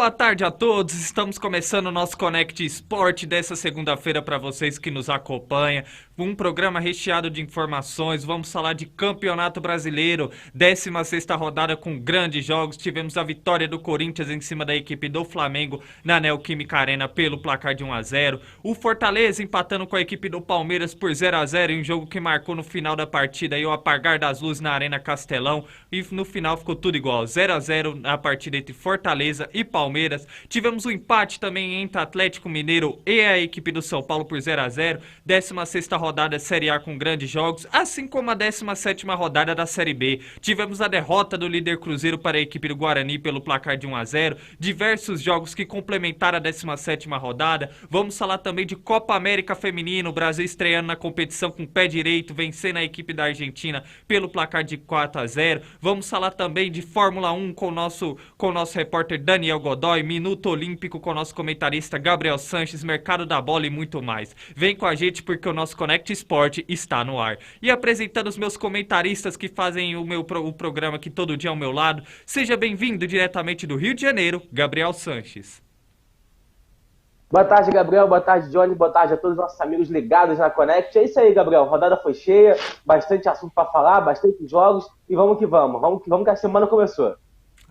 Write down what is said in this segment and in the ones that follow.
Boa tarde a todos, estamos começando o nosso Connect Sport dessa segunda-feira para vocês que nos acompanham. Um programa recheado de informações, vamos falar de Campeonato Brasileiro, 16ª rodada com grandes jogos. Tivemos a vitória do Corinthians em cima da equipe do Flamengo na Neoquímica Arena pelo placar de 1-0. O Fortaleza empatando com a equipe do Palmeiras por 0-0 em um jogo que marcou no final da partida e o apagar das luzes na Arena Castelão. E no final ficou tudo igual, 0-0 na partida entre Fortaleza e Palmeiras. Tivemos um empate também entre Atlético Mineiro e a equipe do São Paulo por 0-0. 16ª rodada Série A com grandes jogos, assim como a 17ª rodada da Série B. Tivemos a derrota do líder Cruzeiro para a equipe do Guarani pelo placar de 1-0. Diversos jogos que complementaram a 17ª rodada. Vamos falar também de Copa América Feminino, o Brasil estreando na competição com o pé direito, vencendo a equipe da Argentina pelo placar de 4-0. Vamos falar também de Fórmula 1 com o nosso repórter Daniel Godoy, Minuto Olímpico com o nosso comentarista Gabriel Sanches, Mercado da Bola e muito mais. Vem com a gente porque o nosso Connect Sport está no ar. E apresentando os meus comentaristas que fazem o programa aqui todo dia ao meu lado, seja bem-vindo diretamente do Rio de Janeiro, Gabriel Sanches. Boa tarde, Gabriel. Boa tarde, Johnny. Boa tarde a todos os nossos amigos ligados na Connect. É isso aí, Gabriel. A rodada foi cheia, bastante assunto para falar, bastante jogos e vamos que vamos. Vamos que a semana começou.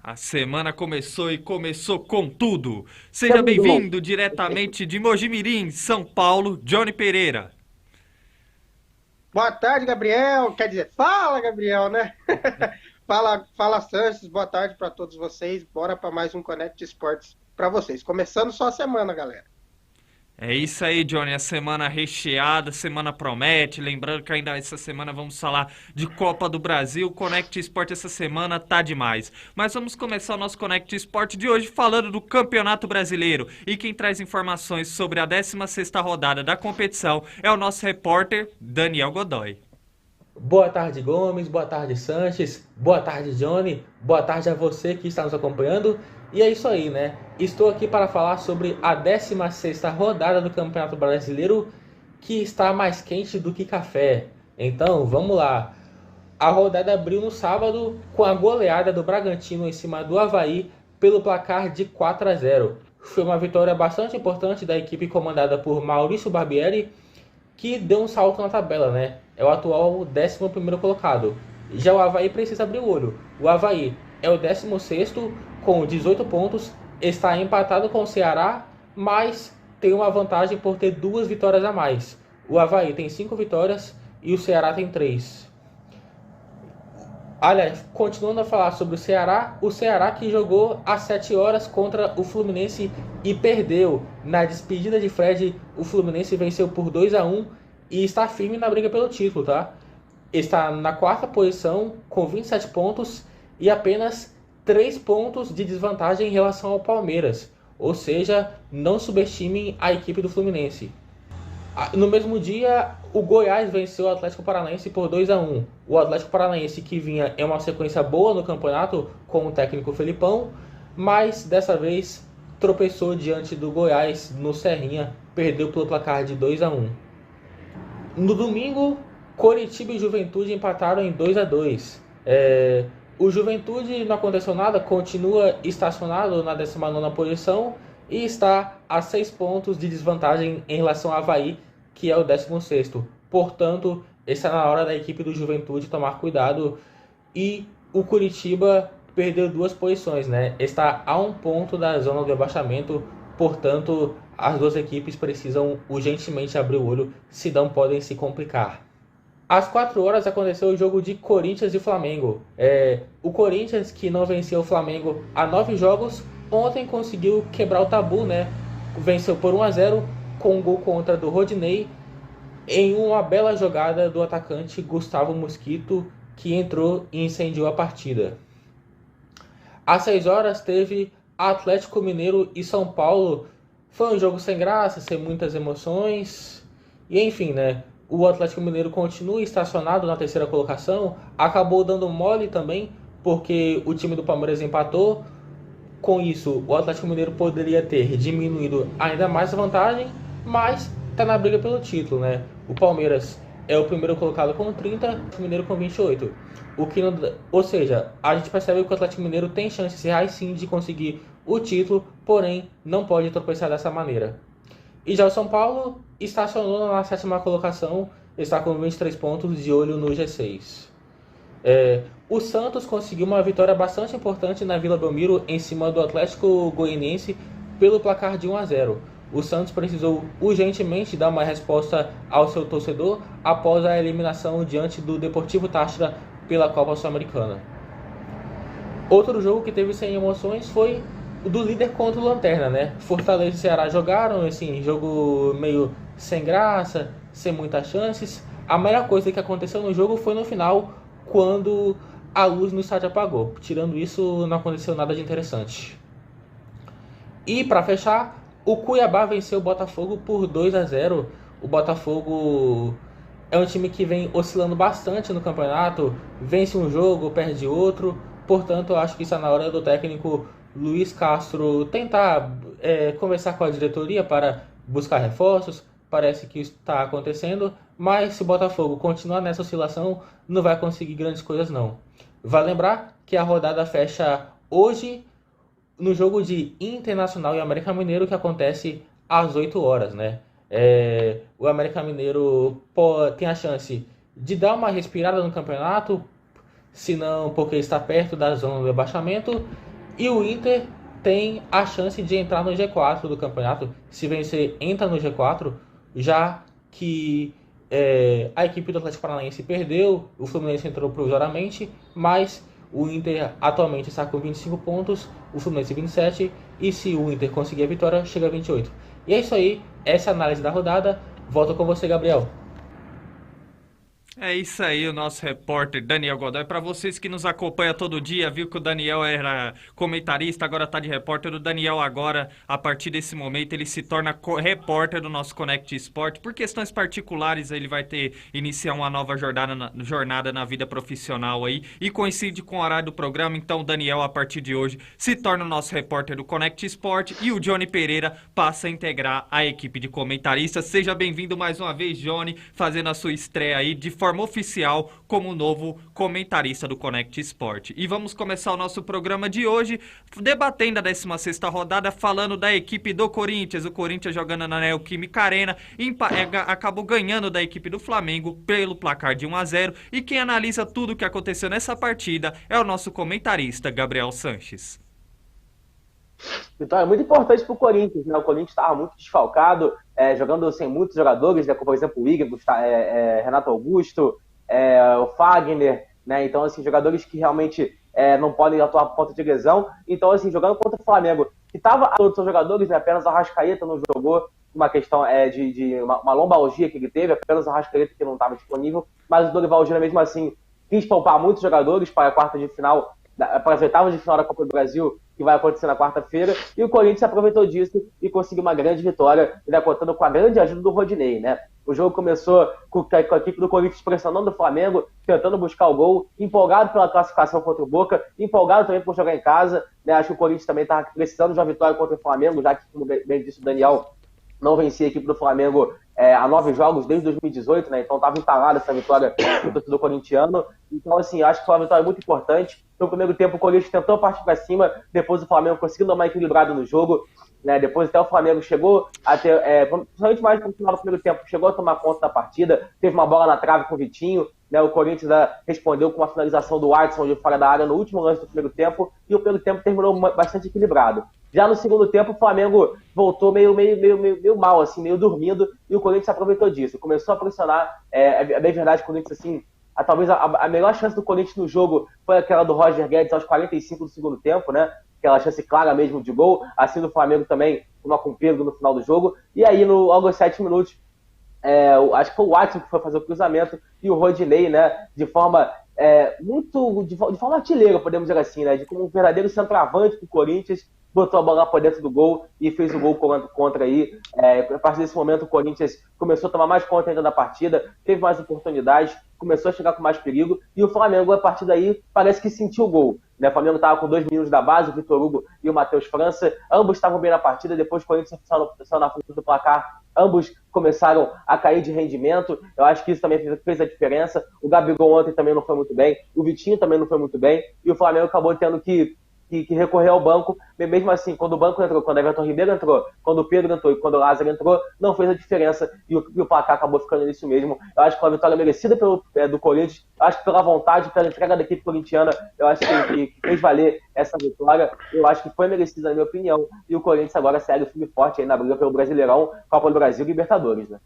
A semana começou e começou com tudo. Seja bem-vindo diretamente de Mojimirim, São Paulo, Johnny Pereira. Boa tarde, Gabriel. Quer dizer, fala, Gabriel, né? Fala, Sanches. Boa tarde para todos vocês. Bora para mais um Connect Esportes para vocês. Começando só a semana, galera. É isso aí, Johnny, a semana recheada, a semana promete, lembrando que ainda essa semana vamos falar de Copa do Brasil, o Connect Sport essa semana tá demais. Mas vamos começar o nosso Connect Sport de hoje falando do Campeonato Brasileiro, e quem traz informações sobre a 16ª rodada da competição é o nosso repórter Daniel Godoy. Boa tarde, Gomes, boa tarde, Sanches, boa tarde, Johnny, boa tarde a você que está nos acompanhando. E é isso aí, né? Estou aqui para falar sobre a 16ª rodada do Campeonato Brasileiro, que está mais quente do que café. Então, vamos lá. A rodada abriu no sábado com a goleada do Bragantino em cima do Avaí pelo placar de 4-0. Foi uma vitória bastante importante da equipe comandada por Maurício Barbieri, que deu um salto na tabela, né? É o atual 11º colocado. Já o Avaí precisa abrir o olho. O Avaí é o 16º com 18 pontos, está empatado com o Ceará, mas tem uma vantagem por ter 2 vitórias a mais. O Avaí tem 5 vitórias e o Ceará tem 3. Aliás, continuando a falar sobre o Ceará que jogou às 7 horas contra o Fluminense e perdeu. Na despedida de Fred, o Fluminense venceu por 2-1 e está firme na briga pelo título, tá? Está na 4ª posição com 27 pontos e apenas 3 pontos de desvantagem em relação ao Palmeiras. Ou seja, não subestimem a equipe do Fluminense. No mesmo dia, o Goiás venceu o Atlético Paranaense por 2-1. O Atlético Paranaense que vinha em uma sequência boa no campeonato com o técnico Felipão, mas dessa vez tropeçou diante do Goiás no Serrinha, perdeu pelo placar de 2-1. No domingo, Coritiba e Juventude empataram em 2-2. O Juventude não aconteceu nada, continua estacionado na 19ª posição e está a 6 pontos de desvantagem em relação ao Avaí, que é o 16º. Portanto, está na hora da equipe do Juventude tomar cuidado. E o Coritiba perdeu 2 posições, né? Está a 1 ponto da zona do rebaixamento. Portanto, as 2 equipes precisam urgentemente abrir o olho, senão podem se complicar. Às 4 horas aconteceu o jogo de Corinthians e Flamengo. O Corinthians, que não venceu o Flamengo há 9 jogos, ontem conseguiu quebrar o tabu, né? Venceu por 1-0 com um gol contra do Rodinei em uma bela jogada do atacante Gustavo Mosquito, que entrou e incendiou a partida. Às 6 horas teve Atlético Mineiro e São Paulo. Foi um jogo sem graça, sem muitas emoções. E enfim, né? O Atlético Mineiro continua estacionado na 3ª colocação. Acabou dando mole também, porque o time do Palmeiras empatou. Com isso, o Atlético Mineiro poderia ter diminuído ainda mais a vantagem, mas está na briga pelo título, né? O Palmeiras é o primeiro colocado com 30, o Mineiro com 28. O que não, ou seja, a gente percebe que o Atlético Mineiro tem chances reais sim de conseguir o título, porém não pode tropeçar dessa maneira. E já o São Paulo estacionou na 7ª colocação, está com 23 pontos, de olho no G6. O Santos conseguiu uma vitória bastante importante na Vila Belmiro em cima do Atlético Goianiense pelo placar de 1-0. O Santos precisou urgentemente dar uma resposta ao seu torcedor após a eliminação diante do Deportivo Táchira pela Copa Sul-Americana. Outro jogo que teve sem emoções foi o do líder contra o Lanterna, né? Fortaleza e Ceará jogaram, assim, jogo meio sem graça, sem muitas chances. A melhor coisa que aconteceu no jogo foi no final, quando a luz no estádio apagou. Tirando isso, não aconteceu nada de interessante. E para fechar, o Cuiabá venceu o Botafogo por 2-0. O Botafogo é um time que vem oscilando bastante no campeonato, vence um jogo, perde outro. Portanto, eu acho que está na hora do técnico Luiz Castro tentar conversar com a diretoria para buscar reforços. Parece que isso está acontecendo, mas se o Botafogo continuar nessa oscilação, não vai conseguir grandes coisas não. Vale lembrar que a rodada fecha hoje no jogo de Internacional e América Mineiro, que acontece às 8 horas, né? O América Mineiro tem a chance de dar uma respirada no campeonato, se não porque está perto da zona do rebaixamento, e o Inter tem a chance de entrar no G4 do campeonato. Se vencer, entra no G4, já que a equipe do Atlético Paranaense perdeu, o Fluminense entrou provisoriamente, mas o Inter atualmente está com 25 pontos, o Fluminense 27, e se o Inter conseguir a vitória, chega a 28. E é isso aí, essa é a análise da rodada. Volto com você, Gabriel. É isso aí, o nosso repórter Daniel Godoy. Para vocês que nos acompanham todo dia, viu que o Daniel era comentarista, agora tá de repórter. O Daniel agora, a partir desse momento, ele se torna repórter do nosso Connect Sport. Por questões particulares, ele vai iniciar uma nova jornada na vida profissional aí. E coincide com o horário do programa, então o Daniel, a partir de hoje, se torna o nosso repórter do Connect Sport. E o Johnny Pereira passa a integrar a equipe de comentaristas. Seja bem-vindo mais uma vez, Johnny, fazendo a sua estreia aí de forma oficial como novo comentarista do Connect Sport. E vamos começar o nosso programa de hoje debatendo a 16ª rodada, falando da equipe do Corinthians. O Corinthians jogando na Neoquímica Arena acabou ganhando da equipe do Flamengo pelo placar de 1-0, e quem analisa tudo o que aconteceu nessa partida é o nosso comentarista Gabriel Sanches. Vitória muito importante para o Corinthians, né? O Corinthians estava muito desfalcado, jogando sem muitos jogadores, né? Como, por exemplo, o Igor, Renato Augusto, o Fagner, né? Então, assim, jogadores que realmente não podem atuar por conta de lesão. Então, assim, jogando contra o Flamengo, que estava todos os jogadores, né? Apenas o Arrascaeta não jogou, uma questão de uma lombalgia que ele teve, apenas o Arrascaeta que não estava disponível, mas o Dorival Júnior, mesmo assim, quis poupar muitos jogadores para a quarta de final, para as oitavas de final da Copa do Brasil, que vai acontecer na quarta-feira, e o Corinthians aproveitou disso e conseguiu uma grande vitória, ainda contando com a grande ajuda do Rodinei, né? O jogo começou com a equipe do Corinthians pressionando o Flamengo, tentando buscar o gol, empolgado pela classificação contra o Boca, empolgado também por jogar em casa, né? Acho que o Corinthians também estava precisando de uma vitória contra o Flamengo, já que, como bem disse o Daniel, não vencia a equipe do Flamengo há 9 jogos desde 2018, né? Então estava entalada essa vitória do torcedor corintiano. Então, assim, acho que foi uma vitória muito importante. No primeiro tempo, o Corinthians tentou partir para cima, depois o Flamengo conseguiu dar uma equilibrada no jogo, né? Depois até o Flamengo chegou a ter, principalmente mais no final do primeiro tempo, chegou a tomar conta da partida, teve uma bola na trave com o Vitinho, né? O Corinthians respondeu com uma finalização do Watson de fora da área no último lance do primeiro tempo, e o primeiro tempo terminou bastante equilibrado. Já no segundo tempo, o Flamengo voltou meio mal, assim, meio dormindo, e o Corinthians aproveitou disso. Começou a pressionar, é bem verdade, o Corinthians, assim, talvez a melhor chance do Corinthians no jogo foi aquela do Roger Guedes aos 45 do segundo tempo, né? Aquela chance clara mesmo de gol, assim do Flamengo também, com o Pedro no final do jogo. E aí, logo aos 7 minutos, acho que foi o Watson que foi fazer o cruzamento, e o Rodinei, né, de forma artilheira, podemos dizer assim, né, como um verdadeiro centroavante pro Corinthians, botou a bola para dentro do gol e fez o gol contra aí. A partir desse momento, o Corinthians começou a tomar mais conta ainda da partida, teve mais oportunidades, começou a chegar com mais perigo, e o Flamengo, a partir daí, parece que sentiu o gol, né? O Flamengo estava com 2 meninos da base, o Vitor Hugo e o Matheus França, ambos estavam bem na partida, depois o Corinthians saiu na frente do placar, ambos começaram a cair de rendimento. Eu acho que isso também fez a diferença. O Gabigol ontem também não foi muito bem, o Vitinho também não foi muito bem, e o Flamengo acabou tendo que que recorrer ao banco, mesmo assim, quando o banco entrou, quando o Everton Ribeiro entrou, quando o Pedro entrou e quando o Lázaro entrou, não fez a diferença e o placar acabou ficando nisso mesmo. Eu acho que uma vitória merecida do Corinthians, eu acho que pela vontade, pela entrega da equipe corintiana, eu acho que fez valer essa vitória, eu acho que foi merecida na minha opinião, e o Corinthians agora segue firme e forte aí na briga pelo Brasileirão, Copa do Brasil e Libertadores, né?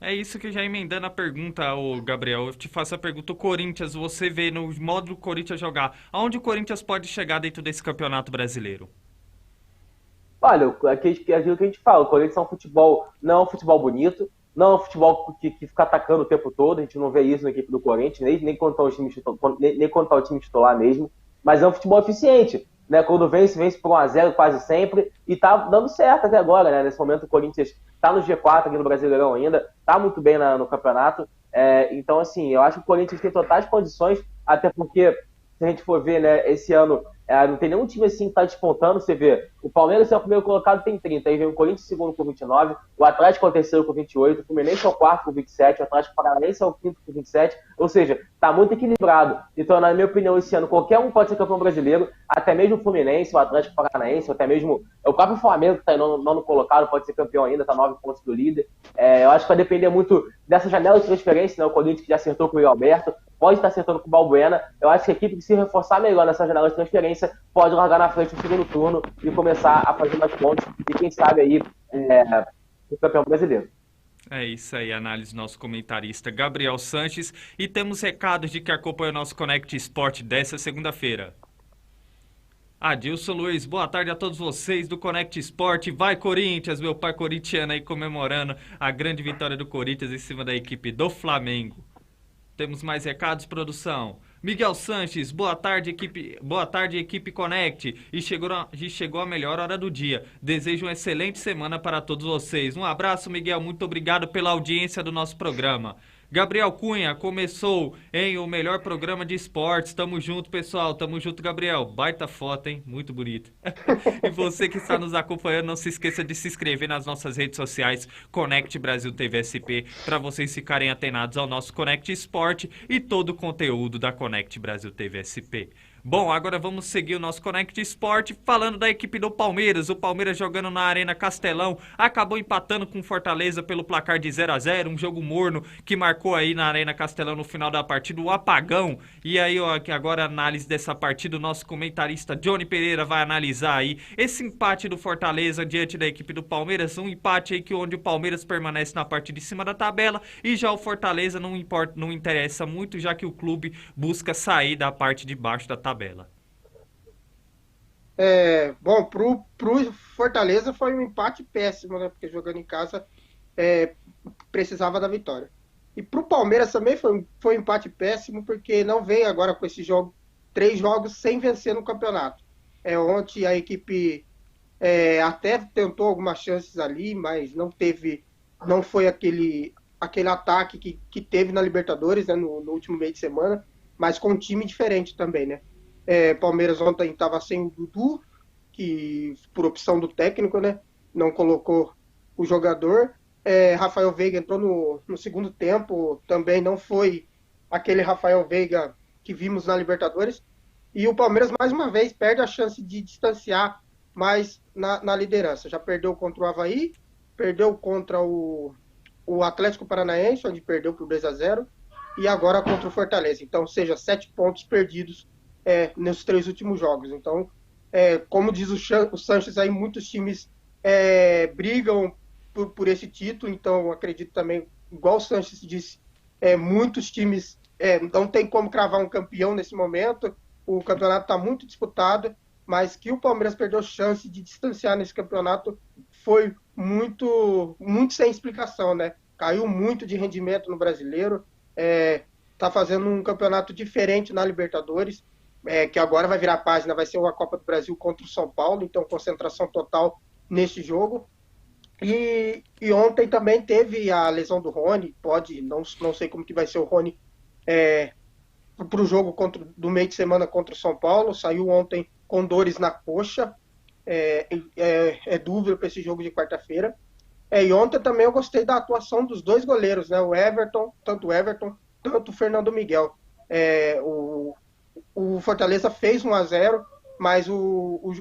É isso que já emendando a pergunta, ô Gabriel, eu te faço a pergunta, o Corinthians, você vê no modo do Corinthians jogar, aonde o Corinthians pode chegar dentro desse campeonato brasileiro? Olha, aquilo que a gente fala, o Corinthians é um futebol, não é um futebol bonito, não é um futebol que fica atacando o tempo todo, a gente não vê isso na equipe do Corinthians, nem quando tá o time titular mesmo, mas é um futebol eficiente, né? Quando vence por 1-0 quase sempre, e tá dando certo até agora, né? Nesse momento o Corinthians tá no G4 aqui no Brasileirão ainda, tá muito bem no campeonato, então assim, eu acho que o Corinthians tem totais condições, até porque, se a gente for ver, né, esse ano, não tem nenhum time assim que tá despontando, você vê, o Palmeiras é o primeiro colocado, tem 30, aí vem o Corinthians segundo com 29, o Atlético é o terceiro com 28, o Fluminense é o quarto com 27, o Atlético Paranaense é o quinto com 27, ou seja, tá muito equilibrado. Então, na minha opinião, esse ano qualquer um pode ser campeão brasileiro, até mesmo o Fluminense, o Atlético Paranaense, ou até mesmo o próprio Flamengo, que tá nono colocado, pode ser campeão ainda, tá 9 pontos do líder. Eu acho que vai depender muito dessa janela de transferência, né? O Corinthians que já acertou com o Yuri Alberto, pode estar acertando com o Balbuena. Eu acho que a equipe que se reforçar melhor nessa janela de transferência pode largar na frente no segundo turno e começar a fazer mais pontos e quem sabe aí o campeão brasileiro. É isso aí, análise do nosso comentarista Gabriel Sanches. E temos recados de que acompanha o nosso Connect Sport dessa segunda-feira. Adilson Luiz, boa tarde a todos vocês do Connect Sport. Vai Corinthians, meu pai corintiano aí comemorando a grande vitória do Corinthians em cima da equipe do Flamengo. Temos mais recados, produção. Miguel Sanches, boa tarde, equipe Connect. E chegou a melhor hora do dia. Desejo uma excelente semana para todos vocês. Um abraço, Miguel. Muito obrigado pela audiência do nosso programa. Gabriel Cunha, começou em o melhor programa de esportes. Tamo junto, pessoal. Tamo junto, Gabriel. Baita foto, hein? Muito bonito. E você que está nos acompanhando, não se esqueça de se inscrever nas nossas redes sociais, Connect Brasil TV SP, para vocês ficarem atenados ao nosso Connect Sport e todo o conteúdo da Connect Brasil TV SP. Bom, agora vamos seguir o nosso Connect Sport falando da equipe do Palmeiras. O Palmeiras jogando na Arena Castelão, acabou empatando com Fortaleza pelo placar de 0-0, um jogo morno que marcou aí na Arena Castelão no final da partida o apagão. E aí, ó, agora a análise dessa partida, o nosso comentarista Johnny Pereira vai analisar aí esse empate do Fortaleza diante da equipe do Palmeiras, um empate aí onde o Palmeiras permanece na parte de cima da tabela e já o Fortaleza não interessa muito, já que o clube busca sair da parte de baixo da tabela. Bom, pro Fortaleza foi um empate péssimo, né? Porque jogando em casa precisava da vitória. E pro Palmeiras também foi um empate péssimo, porque não vem agora com esse jogo, 3 jogos sem vencer no campeonato. Ontem a equipe até tentou algumas chances ali, mas não foi aquele ataque que teve na Libertadores, né, no último meio de semana, mas com um time diferente também, né? Palmeiras ontem estava sem o Dudu, que por opção do técnico, né, não colocou o jogador. Rafael Veiga entrou no segundo tempo, também não foi aquele Rafael Veiga que vimos na Libertadores. E o Palmeiras, mais uma vez, perde a chance de distanciar mais na liderança. Já perdeu contra o Avaí, perdeu contra o Atlético Paranaense, onde perdeu por 2-0, e agora contra o Fortaleza. Então, ou seja, 7 pontos perdidos nos 3 últimos jogos. Então, como diz o Sanches aí, muitos times brigam por esse título. Então, acredito também, igual o Sanches disse, muitos times não tem como cravar um campeão nesse momento. O campeonato está muito disputado, mas que o Palmeiras perdeu chance de distanciar nesse campeonato foi muito, muito sem explicação, né? Caiu muito de rendimento no Brasileiro, está fazendo um campeonato diferente na Libertadores, que agora vai virar página, vai ser uma Copa do Brasil contra o São Paulo, então concentração total neste jogo. E ontem também teve a lesão do Rony, não sei como que vai ser o Rony para o jogo do meio de semana contra o São Paulo, saiu ontem com dores na coxa, dúvida para esse jogo de quarta-feira. E ontem também eu gostei da atuação dos 2 goleiros, né? Tanto o Everton, tanto o Fernando Miguel. O Fortaleza fez 1-0, mas o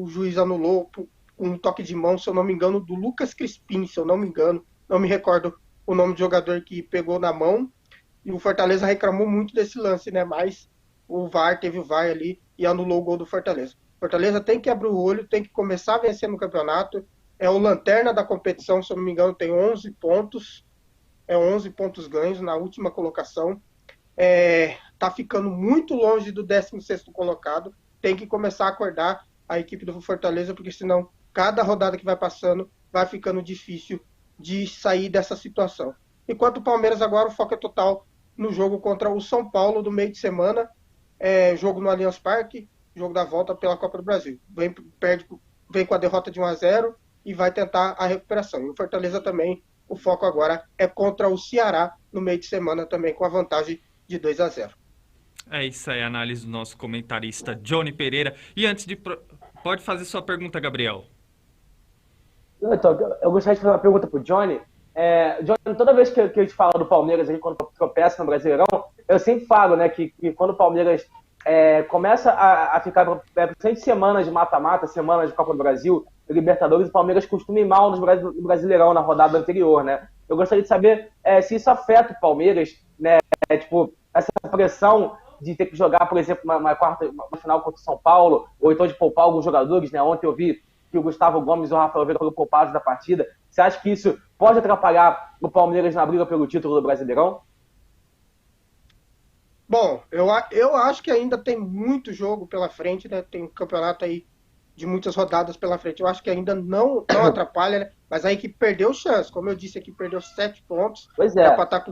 juiz anulou um toque de mão, se eu não me engano, do Lucas Crispim, se eu não me engano, não me recordo o nome do jogador que pegou na mão, e o Fortaleza reclamou muito desse lance, né? Mas teve o VAR ali e anulou o gol do Fortaleza. Fortaleza tem que abrir o olho, tem que começar a vencer no campeonato. É o lanterna da competição, se eu não me engano, tem 11 pontos. 11 pontos ganhos na última colocação. Tá ficando muito longe do 16º colocado. Tem que começar a acordar a equipe do Fortaleza, porque senão cada rodada que vai passando vai ficando difícil de sair dessa situação. Enquanto o Palmeiras agora o foco é total no jogo contra o São Paulo do meio de semana, jogo no Allianz Parque, jogo da volta pela Copa do Brasil. Vem com a derrota de 1-0 e vai tentar a recuperação. E o Fortaleza também, o foco agora é contra o Ceará no meio de semana também com a vantagem de 2-0. É isso aí, a análise do nosso comentarista Johnny Pereira. E antes de... Pode fazer sua pergunta, Gabriel. Então, eu gostaria de fazer uma pergunta pro Johnny. Johnny, toda vez que a gente fala do Palmeiras, quando tropeça no Brasileirão, eu sempre falo, né, que quando o Palmeiras começa a ficar bastante semanas de mata-mata, semanas de Copa do Brasil, Libertadores, o Palmeiras costuma ir mal no Brasileirão na rodada anterior, né? Eu gostaria de saber se isso afeta o Palmeiras, né? Essa pressão de ter que jogar, por exemplo, uma final contra o São Paulo, ou então de poupar alguns jogadores, né? Ontem eu vi que o Gustavo Gomes e o Rafael Veiga foram poupados da partida. Você acha que isso pode atrapalhar o Palmeiras na briga pelo título do Brasileirão? Bom, eu acho que ainda tem muito jogo pela frente, né? Tem um campeonato aí de muitas rodadas pela frente. Eu acho que ainda não atrapalha, né? Mas a equipe perdeu chance. Como eu disse aqui, perdeu 7 pontos. Pois é. Era pra estar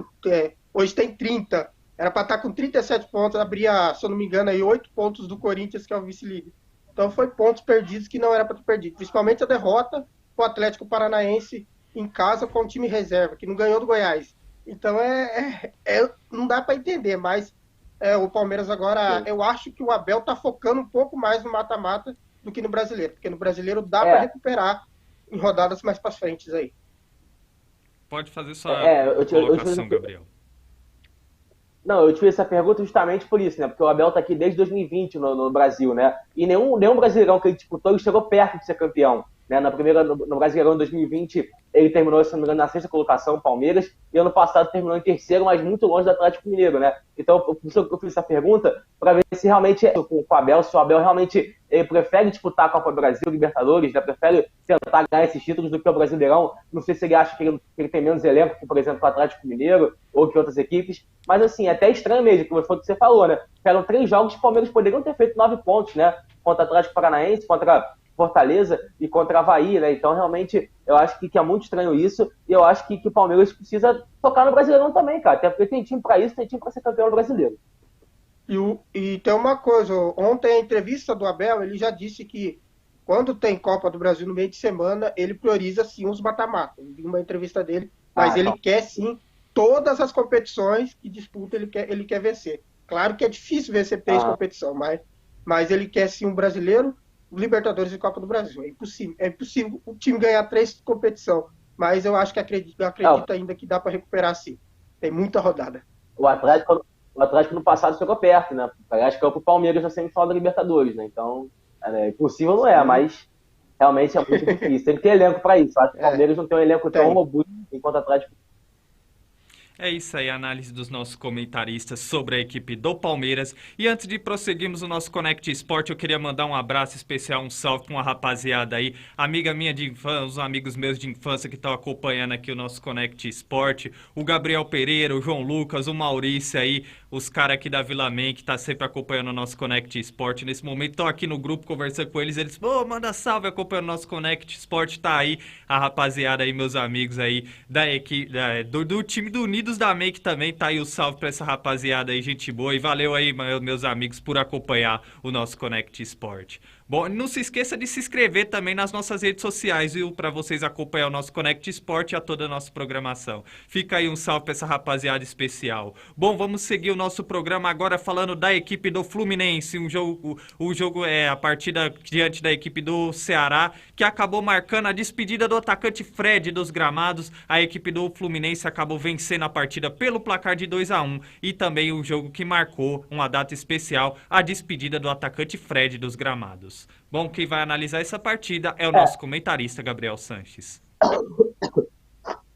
hoje tem 30. Era para estar com 37 pontos. Abria, se eu não me engano, aí 8 pontos do Corinthians, que é o vice-líder. Então foi pontos perdidos que não era para ter perdido. Principalmente a derrota para o Atlético Paranaense em casa com o time reserva, que não ganhou do Goiás. Então não dá para entender, mas o Palmeiras agora, eu acho que o Abel está focando um pouco mais no mata-mata do que no Brasileiro, porque no Brasileiro dá para recuperar em rodadas mais para frente aí. Pode fazer sua colocação, Gabriel. Não, eu te fiz essa pergunta justamente por isso, né? Porque o Abel tá aqui desde 2020 no Brasil, né? E nenhum Brasileirão que ele disputou, ele chegou perto de ser campeão. Né? No Brasileirão em 2020, ele terminou, se não me engano, na 6ª colocação, Palmeiras, e ano passado terminou em 3º, mas muito longe do Atlético Mineiro, né? Então, eu fiz essa pergunta para ver se realmente com o Abel, se o Abel realmente ele prefere disputar a Copa do Brasil, Libertadores, né? Prefere tentar ganhar esses títulos do que o Brasileirão. Não sei se ele acha que ele tem menos elenco que, por exemplo, o Atlético Mineiro ou que outras equipes, mas assim, é até estranho mesmo, que foi o que você falou, né? Eram 3 jogos que o Palmeiras poderiam ter feito 9 pontos, né? Contra o Atlético Paranaense, contra Fortaleza e contra a Avaí, né? Então, realmente, eu acho que é muito estranho isso, e eu acho que o Palmeiras precisa tocar no Brasileirão também, cara. Até porque tem time pra isso, tem time pra ser campeão do Brasileiro. E tem uma coisa, ontem a entrevista do Abel, ele já disse que quando tem Copa do Brasil no meio de semana, ele prioriza sim os mata-mata. Eu vi uma entrevista dele, mas ele quer sim todas as competições que disputa, ele quer vencer. Claro que é difícil vencer 3 competições, mas ele quer sim um brasileiro, Libertadores e Copa do Brasil. É impossível o time ganhar 3 competições, mas eu acho que acredito ainda que dá para recuperar sim. Tem muita rodada. O Atlético no passado chegou perto, né? Acho que é o Palmeiras na semifinal da Libertadores, né? Então, impossível não é, mas realmente é muito difícil. Tem que ter elenco para isso. Acho que o Palmeiras não tem um elenco tão robusto enquanto o Atlético. É isso aí, a análise dos nossos comentaristas sobre a equipe do Palmeiras. E antes de prosseguirmos o nosso Connect Sport, eu queria mandar um abraço especial, um salve para uma rapaziada aí, amiga minha de infância, os amigos meus de infância que estão acompanhando aqui o nosso Connect Sport, o Gabriel Pereira, o João Lucas, o Maurício aí, os caras aqui da Vila Man que tá sempre acompanhando o nosso Connect Sport. Nesse momento estão aqui no grupo conversando com eles, manda salve acompanhando o nosso Connect Sport, tá aí a rapaziada aí, meus amigos aí da equipe, do time do Unidos da Make também, tá aí o salve pra essa rapaziada aí, gente boa, e valeu aí, meus amigos, por acompanhar o nosso Connect Sport. Bom, não se esqueça de se inscrever também nas nossas redes sociais, viu? Para vocês acompanhar o nosso Connect Sport e a toda a nossa programação. Fica aí um salve para essa rapaziada especial. Bom, vamos seguir o nosso programa agora falando da equipe do Fluminense. O jogo é a partida diante da equipe do Ceará, que acabou marcando a despedida do atacante Fred dos gramados. A equipe do Fluminense acabou vencendo a partida pelo placar de 2-1 e também o jogo que marcou uma data especial, a despedida do atacante Fred dos gramados. Bom, quem vai analisar essa partida é o nosso comentarista, Gabriel Sanches.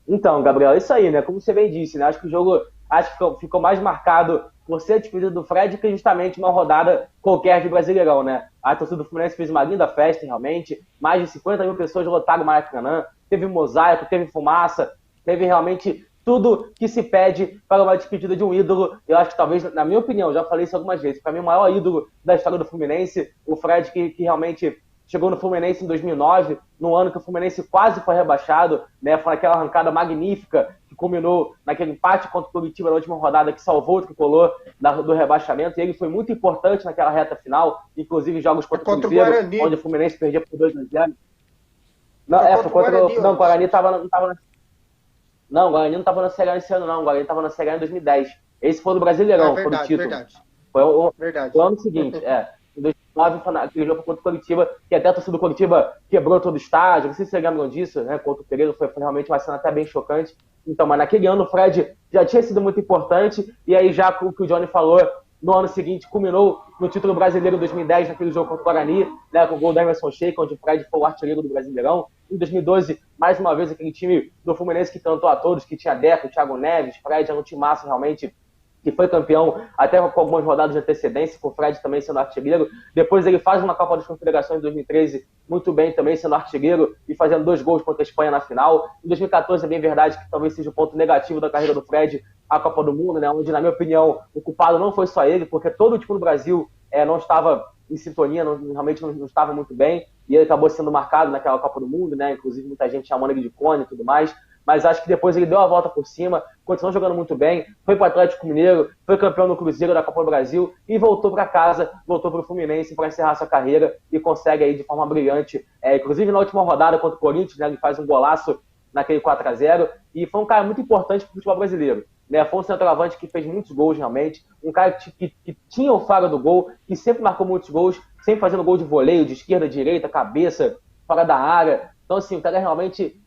Então, Gabriel, é isso aí, né? Como você bem disse, né? Acho que o jogo ficou mais marcado por ser a despedida do Fred que justamente uma rodada qualquer de Brasileirão, né? A torcida do Fluminense fez uma linda festa, realmente. Mais de 50 mil pessoas lotaram o Maracanã. Teve mosaico, teve fumaça, teve realmente tudo que se pede para uma despedida de um ídolo. Eu acho que talvez, na minha opinião, já falei isso algumas vezes, para mim o maior ídolo da história do Fluminense, o Fred, que realmente chegou no Fluminense em 2009, no ano que o Fluminense quase foi rebaixado, né? Foi aquela arrancada magnífica que culminou naquele empate contra o Curitiba na última rodada que salvou o tricolor do rebaixamento, e ele foi muito importante naquela reta final, inclusive em jogos contra o Cruzeiro, onde o Fluminense perdia por 2-0. Não, foi contra o Guarani. Não, o Guarani não estava na Série A esse ano, não. O Guarani estava na Série A em 2010. Esse foi do Brasileirão, foi o título. Foi o ano seguinte, Em 2009, foi aquele jogo contra o Curitiba, que até a torcida do Curitiba quebrou todo o estádio. Não sei se vocês lembram disso, né? Contra o Pereira, foi realmente uma cena até bem chocante. Então, mas naquele ano o Fred já tinha sido muito importante. E aí, já o que o Johnny falou, no ano seguinte, culminou no título brasileiro em 2010, naquele jogo contra o Guarani, né, com o gol do Emerson Sheik, onde o Fred foi o artilheiro do Brasileirão. Em 2012, mais uma vez, aquele time do Fluminense que cantou a todos, que tinha Deco, Thiago Neves, Fred, era um timaço realmente, que foi campeão até com algumas rodadas de antecedência, com o Fred também sendo artilheiro. Depois ele faz uma Copa das Confederações em 2013 muito bem também, sendo artilheiro e fazendo 2 gols contra a Espanha na final. Em 2014 é bem verdade que talvez seja o ponto negativo da carreira do Fred, a Copa do Mundo, né, onde, na minha opinião, o culpado não foi só ele, porque todo o time do Brasil não estava em sintonia, realmente não estava muito bem, e ele acabou sendo marcado naquela Copa do Mundo, né, inclusive muita gente chamando ele de cone e tudo mais. Mas acho que depois ele deu a volta por cima, continuou jogando muito bem, foi para o Atlético Mineiro, foi campeão no Cruzeiro da Copa do Brasil e voltou para casa, voltou para o Fluminense para encerrar sua carreira e consegue aí de forma brilhante, inclusive na última rodada contra o Corinthians, né, ele faz um golaço naquele 4-0 e foi um cara muito importante para o futebol brasileiro. Né, foi um centroavante que fez muitos gols realmente, um cara que tinha o faro do gol, que sempre marcou muitos gols, sempre fazendo gol de voleio, de esquerda, direita, cabeça, fora da área. Então, assim, o cara realmente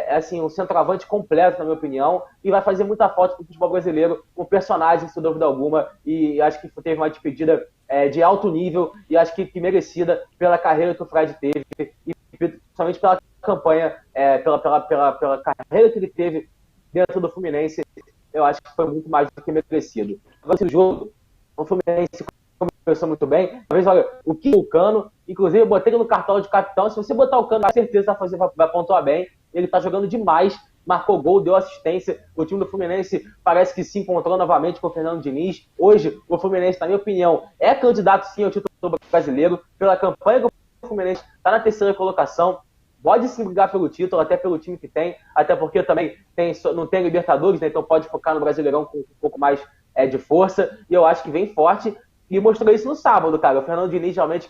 assim, um centroavante completo, na minha opinião, e vai fazer muita falta para o futebol brasileiro, um personagem, sem dúvida alguma, e acho que teve uma despedida de alto nível, e acho que merecida pela carreira que o Fred teve, e principalmente pela campanha, pela carreira que ele teve dentro do Fluminense. Eu acho que foi muito mais do que merecido. Agora, esse jogo, o Fluminense começou muito bem. Talvez, olha, o Cano, inclusive, eu botei ele no cartão de capitão. Se você botar o Cano, com certeza vai pontuar bem. Ele tá jogando demais, marcou gol, deu assistência. O time do Fluminense parece que se encontrou novamente com o Fernando Diniz. Hoje, o Fluminense, na minha opinião, é candidato sim ao título brasileiro. Pela campanha que o Fluminense está na 3ª colocação. Pode se brigar pelo título, até pelo time que tem, até porque também não tem Libertadores, né? Então pode focar no Brasileirão com um pouco mais de força, e eu acho que vem forte, e mostrou isso no sábado, cara. O Fernando Diniz, realmente,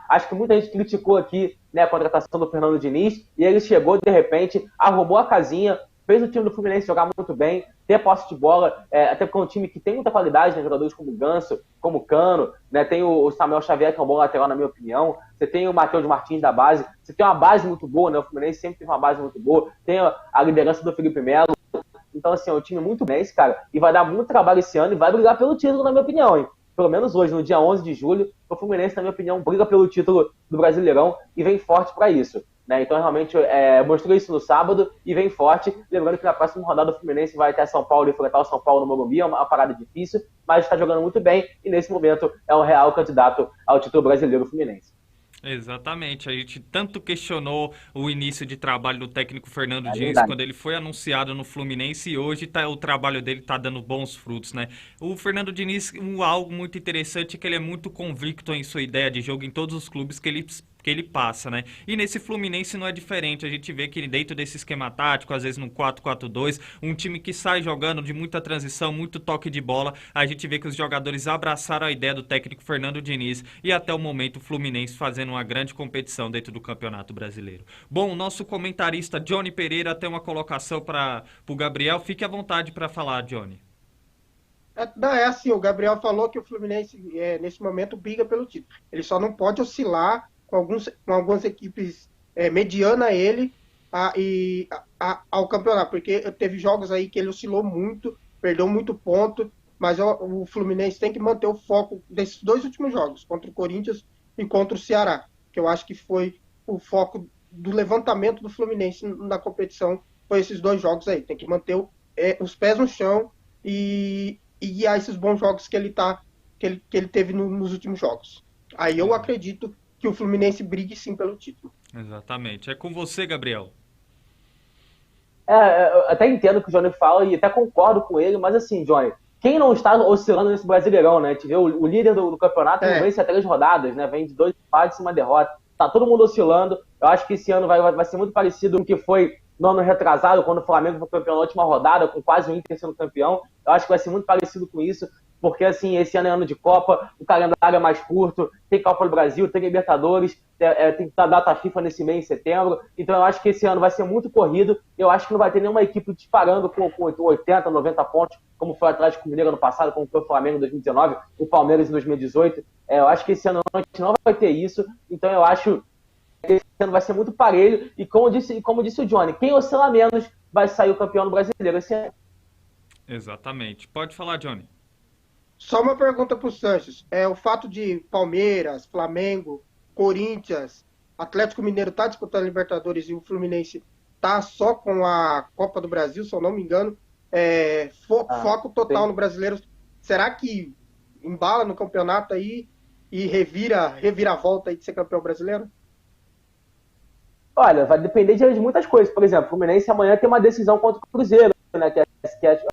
acho que muita gente criticou aqui, né, a contratação do Fernando Diniz, e ele chegou, de repente, arrumou a casinha, fez o time do Fluminense jogar muito bem, ter posse de bola, até porque é um time que tem muita qualidade, né, jogadores como o Ganso, como o Cano, né, tem o Samuel Xavier, que é um bom lateral, na minha opinião, você tem o Matheus Martins da base, você tem uma base muito boa, né, o Fluminense sempre teve uma base muito boa, tem a liderança do Felipe Melo, então, assim, é um time muito bem, cara, e vai dar muito trabalho esse ano e vai brigar pelo título, na minha opinião, hein. Pelo menos hoje, no dia 11 de julho, o Fluminense, na minha opinião, briga pelo título do Brasileirão e vem forte para isso. Né? Então, realmente, mostrou isso no sábado e vem forte. Lembrando que na próxima rodada o Fluminense vai até São Paulo e enfrentar o São Paulo no Morumbi. É uma parada difícil, mas está jogando muito bem e, nesse momento, é um real candidato ao título brasileiro Fluminense. Exatamente, a gente tanto questionou o início de trabalho do técnico Fernando Diniz quando ele foi anunciado no Fluminense, e hoje o trabalho dele está dando bons frutos, né? O Fernando Diniz, algo muito interessante é que ele é muito convicto em sua ideia de jogo em todos os clubes que ele porque ele passa, né? E nesse Fluminense não é diferente, a gente vê que dentro desse esquema tático, às vezes no 4-4-2, um time que sai jogando de muita transição, muito toque de bola, a gente vê que os jogadores abraçaram a ideia do técnico Fernando Diniz e até o momento o Fluminense fazendo uma grande competição dentro do Campeonato Brasileiro. Bom, o nosso comentarista Johnny Pereira tem uma colocação para o Gabriel, fique à vontade para falar, Johnny. É assim, o Gabriel falou que o Fluminense, nesse momento, briga pelo título. Ele só não pode oscilar com algumas equipes medianas a ele ao campeonato, porque teve jogos aí que ele oscilou muito, perdeu muito ponto, mas o Fluminense tem que manter o foco desses dois últimos jogos, contra o Corinthians e contra o Ceará, que eu acho que foi o foco do levantamento do Fluminense na competição, foi esses dois jogos aí. Tem que manter os pés no chão e guiar esses bons jogos que ele teve nos últimos jogos. Aí eu acredito que o Fluminense brigue sim pelo título. Exatamente. É com você, Gabriel. Eu até entendo o que o Johnny fala e até concordo com ele, mas assim, Johnny, quem não está oscilando nesse Brasileirão, né? A gente vê o líder do campeonato não vence há 3 rodadas, né? Vem de 2 empates e uma derrota. Tá todo mundo oscilando. Eu acho que esse ano vai ser muito parecido com o que foi no ano retrasado, quando o Flamengo foi campeão na última rodada, com quase o Inter sendo campeão. Eu acho que vai ser muito parecido com isso, porque assim, esse ano é ano de Copa, o calendário é mais curto, tem Copa do Brasil, tem Libertadores, tem data FIFA nesse mês, em setembro. Então eu acho que esse ano vai ser muito corrido. Eu acho que não vai ter nenhuma equipe disparando com 80, 90 pontos, como foi o Atlético Mineiro ano passado, como foi o Flamengo em 2019, o Palmeiras em 2018. Eu acho que esse ano a gente não vai ter isso. Então eu acho que esse ano vai ser muito parelho. E como disse o Johnny, quem oscila menos vai sair o campeão do Brasileiro esse ano. Exatamente. Pode falar, Johnny. Só uma pergunta para o Sanches. O fato de Palmeiras, Flamengo, Corinthians, Atlético Mineiro tá disputando a Libertadores e o Fluminense tá só com a Copa do Brasil, se eu não me engano, foco total no Brasileiro. Será que embala no campeonato aí e revira a volta aí de ser campeão brasileiro? Olha, vai depender de muitas coisas. Por exemplo, o Fluminense amanhã tem uma decisão contra o Cruzeiro, né, que é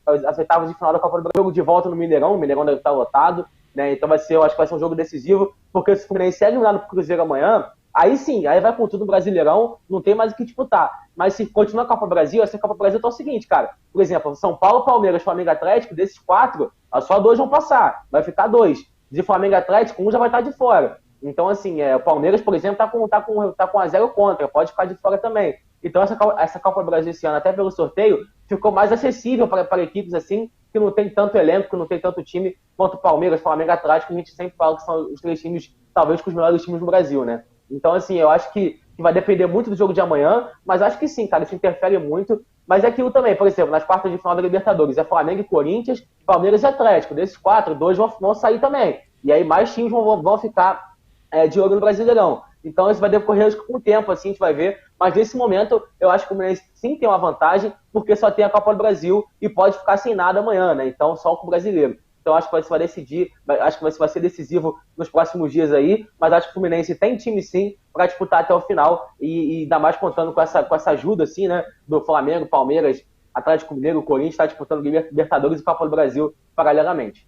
as oitavas de final da Copa do Brasil, de volta no Mineirão. O Mineirão deve estar lotado, né? Então eu acho que vai ser um jogo decisivo, porque se o Fluminense é eliminado pro Cruzeiro amanhã, aí sim, aí vai com tudo no Brasileirão, não tem mais o que disputar. Mas se continuar a Copa do Brasil, essa Copa do Brasil tá o seguinte, cara. Por exemplo, São Paulo, Palmeiras, Flamengo e Atlético, desses 4, só 2 vão passar. Vai ficar 2. De Flamengo e Atlético, 1 já vai estar de fora. Então, assim, o Palmeiras, por exemplo, tá com a 0 contra, pode ficar de fora também. Então, essa Copa do Brasil esse ano, até pelo sorteio, ficou mais acessível para equipes assim, que não tem tanto elenco, que não tem tanto time, quanto o Palmeiras, Flamengo e Atlético, que a gente sempre fala que são os 3 times, talvez, com os melhores times do Brasil, né? Então, assim, eu acho que vai depender muito do jogo de amanhã, mas acho que sim, cara, isso interfere muito. Mas é aquilo também, por exemplo, nas quartas de final da Libertadores, é Flamengo e Corinthians, Palmeiras e Atlético. Desses 4, 2 vão sair também. E aí mais times vão ficar de olho no Brasileirão. Então isso vai decorrer com o tempo, assim, a gente vai ver. Mas nesse momento, eu acho que o Fluminense sim tem uma vantagem, porque só tem a Copa do Brasil e pode ficar sem nada amanhã, né? Então só com o brasileiro. Então acho que vai decidir, acho que vai ser decisivo nos próximos dias aí, mas acho que o Fluminense tem time sim para disputar até o final e ainda mais contando com essa ajuda, assim, né? Do Flamengo, Palmeiras, Atlético Mineiro, Corinthians, está disputando Libertadores e Copa do Brasil paralelamente.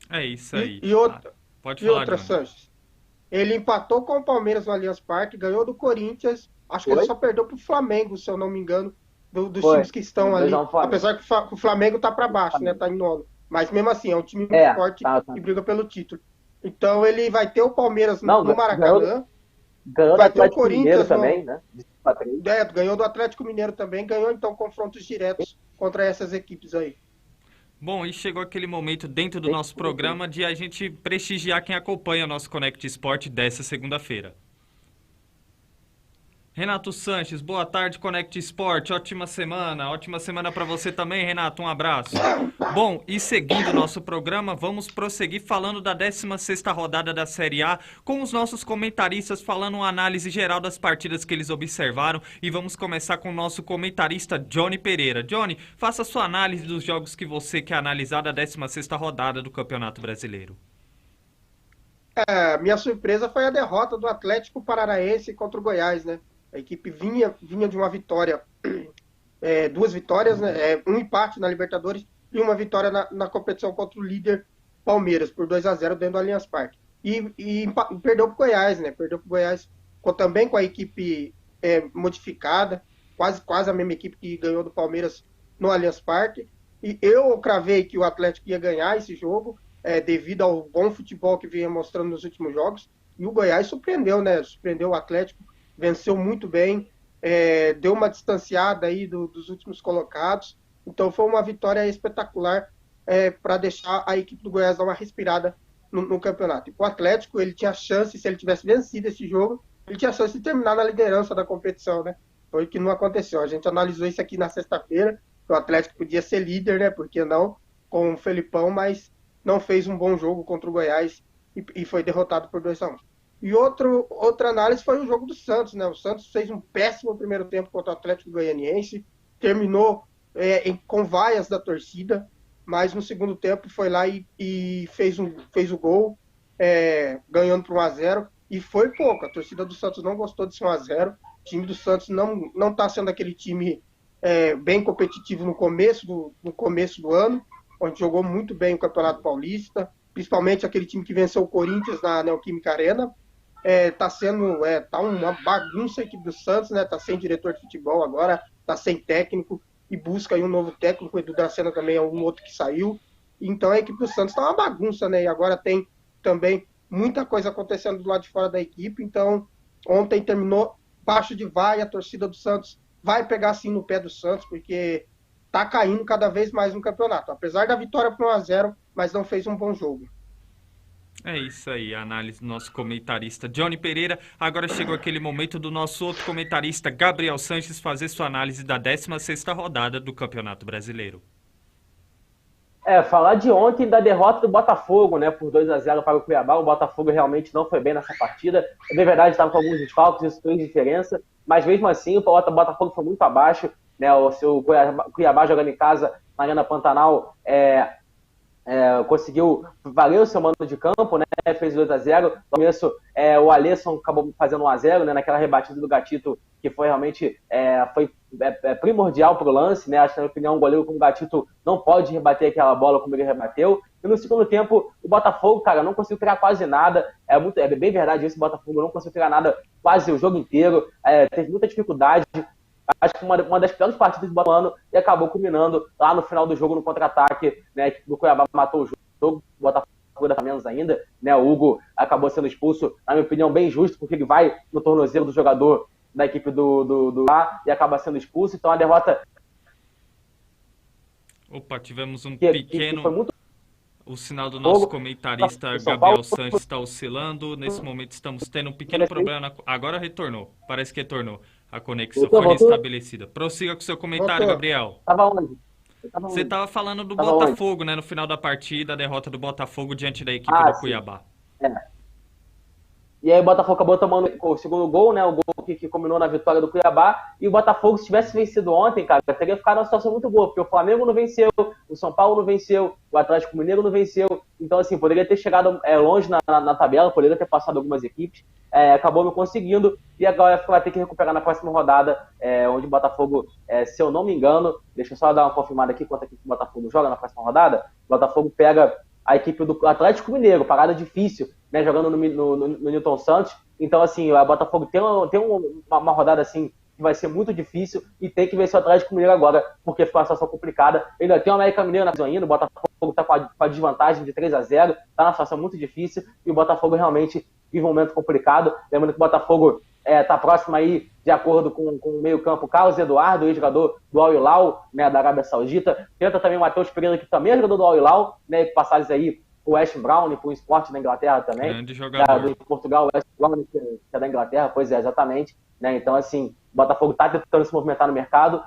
É isso aí. E outra, pode falar, outra, Sanches. Ele empatou com o Palmeiras no Allianz Parque, ganhou do Corinthians. Acho que ele só perdeu pro Flamengo, se eu não me engano, dos times que estão ali. Apesar que o Flamengo tá para baixo, né? Tá em nono. Mas mesmo assim, é um time muito forte e briga pelo título. Então ele vai ter o Palmeiras no Maracanã. Ganhou vai do ter o Atlético Corinthians Mineiro também, né? Ganhou do Atlético Mineiro também. Ganhou, então, confrontos diretos contra essas equipes aí. Bom, e chegou aquele momento dentro do nosso programa de a gente prestigiar quem acompanha o nosso Connect Sport dessa segunda-feira. Renato Sanches, boa tarde, Connect Sport, ótima semana para você também, Renato, um abraço. Bom, e seguindo o nosso programa, vamos prosseguir falando da 16ª rodada da Série A, com os nossos comentaristas falando uma análise geral das partidas que eles observaram, e vamos começar com o nosso comentarista Johnny Pereira. Johnny, faça sua análise dos jogos que você quer analisar da 16ª rodada do Campeonato Brasileiro. Minha surpresa foi a derrota do Atlético Paranaense contra o Goiás, né? A equipe vinha de uma vitória, 2 vitórias, né? Um empate na Libertadores e uma vitória na competição contra o líder Palmeiras, por 2-0 dentro do Allianz Parque. E perdeu para o Goiás, né? Perdeu para o Goiás também com a equipe modificada, quase a mesma equipe que ganhou do Palmeiras no Allianz Parque. E eu cravei que o Atlético ia ganhar esse jogo, devido ao bom futebol que vinha mostrando nos últimos jogos. E o Goiás surpreendeu, né? Surpreendeu o Atlético, venceu muito bem, deu uma distanciada aí dos últimos colocados. Então foi uma vitória espetacular para deixar a equipe do Goiás dar uma respirada no campeonato. E o Atlético, ele tinha chance, se ele tivesse vencido esse jogo, ele tinha chance de terminar na liderança da competição, né? Foi o que não aconteceu. A gente analisou isso aqui na sexta-feira, o Atlético podia ser líder, né? Por que não? Com o Felipão, mas não fez um bom jogo contra o Goiás e foi derrotado por 2-1. E outra análise foi o jogo do Santos, né? O Santos fez um péssimo primeiro tempo contra o Atlético Goianiense, terminou com vaias da torcida, mas no segundo tempo foi lá e fez o gol, ganhando por 1-0, e foi pouco. A torcida do Santos não gostou desse 1-0. O time do Santos não está sendo aquele time bem competitivo no começo do ano, onde jogou muito bem o Campeonato Paulista, principalmente aquele time que venceu o Corinthians na Neoquímica Arena. Tá uma bagunça a equipe do Santos, né? Tá sem diretor de futebol agora, tá sem técnico, e busca aí um novo técnico. O Edu Dracena também é um outro que saiu. Então a equipe do Santos tá uma bagunça, né? E agora tem também muita coisa acontecendo do lado de fora da equipe. Então ontem terminou baixo de vaia. A torcida do Santos vai pegar assim no pé do Santos, porque tá caindo cada vez mais no campeonato. Apesar da vitória por 1-0, mas não fez um bom jogo. É isso aí, a análise do nosso comentarista Johnny Pereira. Agora chegou aquele momento do nosso outro comentarista, Gabriel Sanches, fazer sua análise da 16ª rodada do Campeonato Brasileiro. Falar de ontem da derrota do Botafogo, né, por 2-0 para o Cuiabá. O Botafogo realmente não foi bem nessa partida. É bem verdade, estava com alguns desfalques, isso fez diferença, mas mesmo assim o Botafogo foi muito abaixo, né? O Cuiabá jogando em casa na Arena Pantanal conseguiu valer o seu mando de campo, né? Fez 2-0. No começo, o Alisson acabou fazendo 1-0, né? Naquela rebatida do Gatito, que foi realmente primordial para o lance, né? Acho que, na minha opinião, um goleiro como o Gatito não pode rebater aquela bola como ele rebateu. E no segundo tempo, o Botafogo, cara, não conseguiu criar quase nada. É bem verdade isso, o Botafogo não conseguiu criar nada quase o jogo inteiro. Teve muita dificuldade. Acho que uma das piores partidas do ano, e acabou culminando lá no final do jogo no contra-ataque, né? O Cuiabá matou o jogo, o Botafogo dá menos ainda, né? O Hugo acabou sendo expulso, na minha opinião, bem justo, porque ele vai no tornozelo do jogador da equipe do lá e acaba sendo expulso. Então a derrota. Opa, tivemos um pequeno. Foi muito... O sinal do nosso comentarista Gabriel Sanches está oscilando. Nesse momento estamos tendo um pequeno problema. Agora retornou. Parece que retornou. A conexão foi restabelecida. Prossiga com o seu comentário, Gabriel. Tava onde? Você estava falando do Botafogo, né? No final da partida, a derrota do Botafogo diante da equipe do Cuiabá. E aí o Botafogo acabou tomando o segundo gol, né? O gol que combinou na vitória do Cuiabá. E o Botafogo, se tivesse vencido ontem, cara, teria ficado numa situação muito boa, porque o Flamengo não venceu, o São Paulo não venceu, o Atlético Mineiro não venceu. Então, assim, poderia ter chegado longe na tabela, poderia ter passado algumas equipes. Acabou não conseguindo. E agora vai ter que recuperar na próxima rodada, onde o Botafogo, se eu não me engano, deixa eu só dar uma confirmada aqui quanto a equipe do Botafogo joga na próxima rodada. O Botafogo pega a equipe do Atlético Mineiro, parada difícil, né, jogando no Newton Santos. Então, assim, o Botafogo tem uma rodada assim que vai ser muito difícil e tem que vencer o Atlético Mineiro agora, porque ficou uma situação complicada. Ainda tem o América Mineiro na visão ainda, o Botafogo está com a desvantagem de 3-0, está numa situação muito difícil e o Botafogo realmente vive um momento complicado. Lembrando que o Botafogo está próximo aí, de acordo com o meio-campo, Carlos Eduardo, ex-jogador do Al Hilal, né, da Arábia Saudita. Tenta também o Matheus Pereira, que também é jogador do Al Hilal, né, passagens aí o West Brown, para o Sport da Inglaterra também. Grande jogador. Do Portugal, o West Brown, que é da Inglaterra, pois é, exatamente. Né, então, assim, o Botafogo está tentando se movimentar no mercado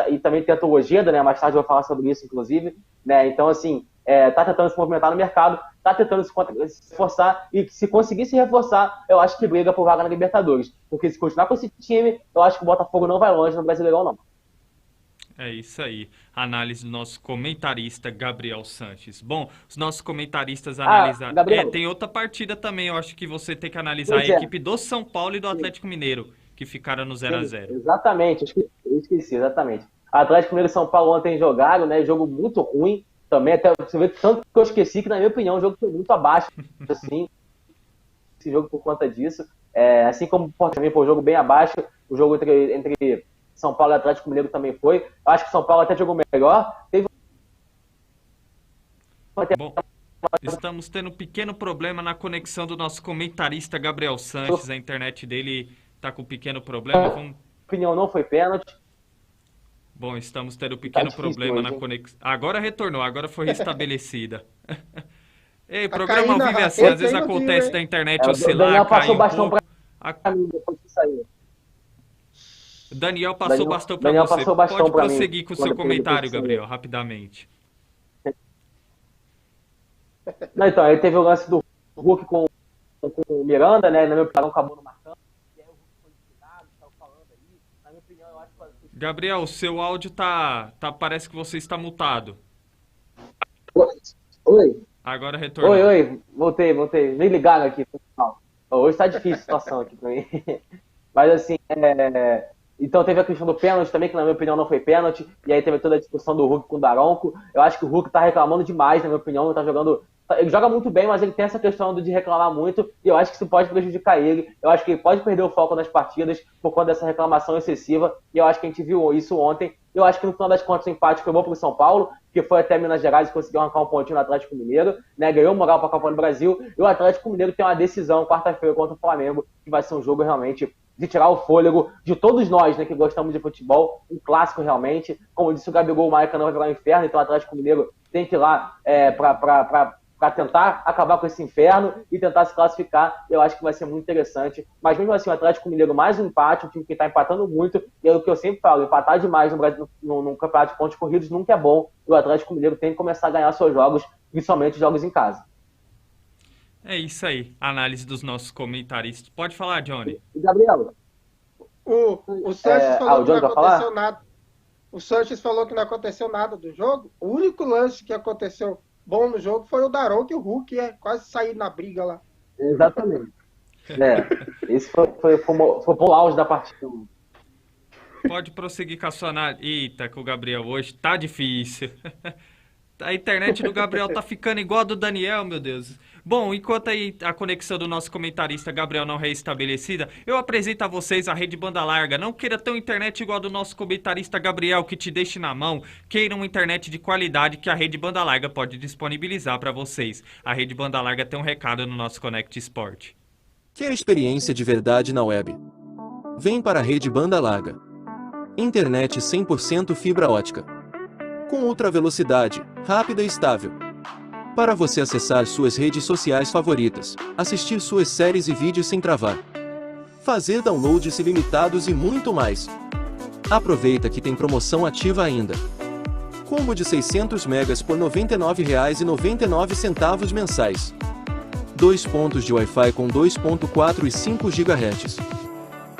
e também tenta o Ojeda, né, mais tarde eu vou falar sobre isso, inclusive. Né, então, assim, está tentando se movimentar no mercado, está tentando se reforçar e se conseguir se reforçar, eu acho que briga por vaga na Libertadores. Porque se continuar com esse time, eu acho que o Botafogo não vai longe no Brasileirão, não. É isso aí. Análise do nosso comentarista Gabriel Sanches. Bom, os nossos comentaristas analisaram. Tem outra partida também, eu acho que você tem que analisar a equipe do São Paulo e do Atlético Mineiro, que ficaram no 0-0. Exatamente, eu esqueci, exatamente. Atlético Mineiro e São Paulo ontem jogaram, né? Jogo muito ruim. Também, até você vê tanto que eu esqueci que, na minha opinião, o jogo foi muito abaixo, assim, esse jogo por conta disso. Assim como o Sport também foi um jogo bem abaixo, o jogo entre São Paulo e Atlético Mineiro também foi. Eu acho que o São Paulo até jogou melhor. Bom, estamos tendo um pequeno problema na conexão do nosso comentarista Gabriel Sanches. A internet dele está com um pequeno problema. A opinião não foi pênalti. Bom, estamos tendo um pequeno problema na conexão. Agora retornou, agora foi restabelecida. Ei, programa ao vivo é assim, às vezes acontece da internet oscilar, o Daniel passou cair bastão um pouco. pra mim depois que saiu. Daniel passou bastão para você. Pode prosseguir com o seu comentário, Gabriel, rapidamente. Não, então, aí teve o lance do Hulk com o Miranda, né? Na minha opinião, acabou não marcando. E aí o Hulk foi descuidado, estava falando aí. Na minha opinião, eu acho que... Gabriel, seu áudio parece que você está mutado. Oi. Agora retornou. Oi, voltei. Me ligaram aqui. Hoje tá difícil a situação aqui pra mim. Mas assim, então teve a questão do pênalti também, que na minha opinião não foi pênalti. E aí teve toda a discussão do Hulk com o Daronco. Eu acho que o Hulk tá reclamando demais, na minha opinião. Não tá jogando... Ele joga muito bem, mas ele tem essa questão de reclamar muito, e eu acho que isso pode prejudicar ele. Eu acho que ele pode perder o foco nas partidas por conta dessa reclamação excessiva, e eu acho que a gente viu isso ontem. Eu acho que no final das contas o empate foi bom pro São Paulo, que foi até Minas Gerais e conseguiu arrancar um pontinho no Atlético Mineiro, né? Ganhou moral para a Copa do Brasil, e o Atlético Mineiro tem uma decisão quarta-feira contra o Flamengo, que vai ser um jogo realmente de tirar o fôlego de todos nós, né, que gostamos de futebol, um clássico realmente. Como disse o Gabigol, o Maracanã vai virar um inferno, então o Atlético Mineiro tem que ir lá para tentar acabar com esse inferno e tentar se classificar. Eu acho que vai ser muito interessante. Mas mesmo assim, o Atlético Mineiro, mais um empate, um time que está empatando muito, e é o que eu sempre falo, empatar demais no Brasil, no campeonato de pontos corridos nunca é bom, e o Atlético Mineiro tem que começar a ganhar seus jogos, principalmente jogos em casa. É isso aí, análise dos nossos comentaristas. Pode falar, Johnny. E Gabriel? O Sanches falou que não aconteceu falar? nada. O Sanches falou que não aconteceu nada do jogo. O único lance que aconteceu bom no jogo foi o Daronco e o Hulk quase sair na briga lá. Exatamente. Esse foi o auge da partida. Pode prosseguir com a sua análise. Eita, com o Gabriel hoje tá difícil. A internet do Gabriel tá ficando igual a do Daniel, meu Deus. Bom, enquanto aí a conexão do nosso comentarista Gabriel não reestabelecida, eu apresento a vocês a rede banda larga. Não queira ter uma internet igual a do nosso comentarista Gabriel, que te deixe na mão. Queira uma internet de qualidade que a rede banda larga pode disponibilizar para vocês. A rede banda larga tem um recado no nosso Connect Sport. Quer experiência de verdade na web? Vem para a rede banda larga. Internet 100% fibra ótica. Com ultra velocidade, rápida e estável. Para você acessar suas redes sociais favoritas, assistir suas séries e vídeos sem travar, fazer downloads ilimitados e muito mais. Aproveita que tem promoção ativa ainda. Combo de 600 megas por R$ 99,99 mensais. 2 pontos de Wi-Fi com 2.4 e 5 GHz.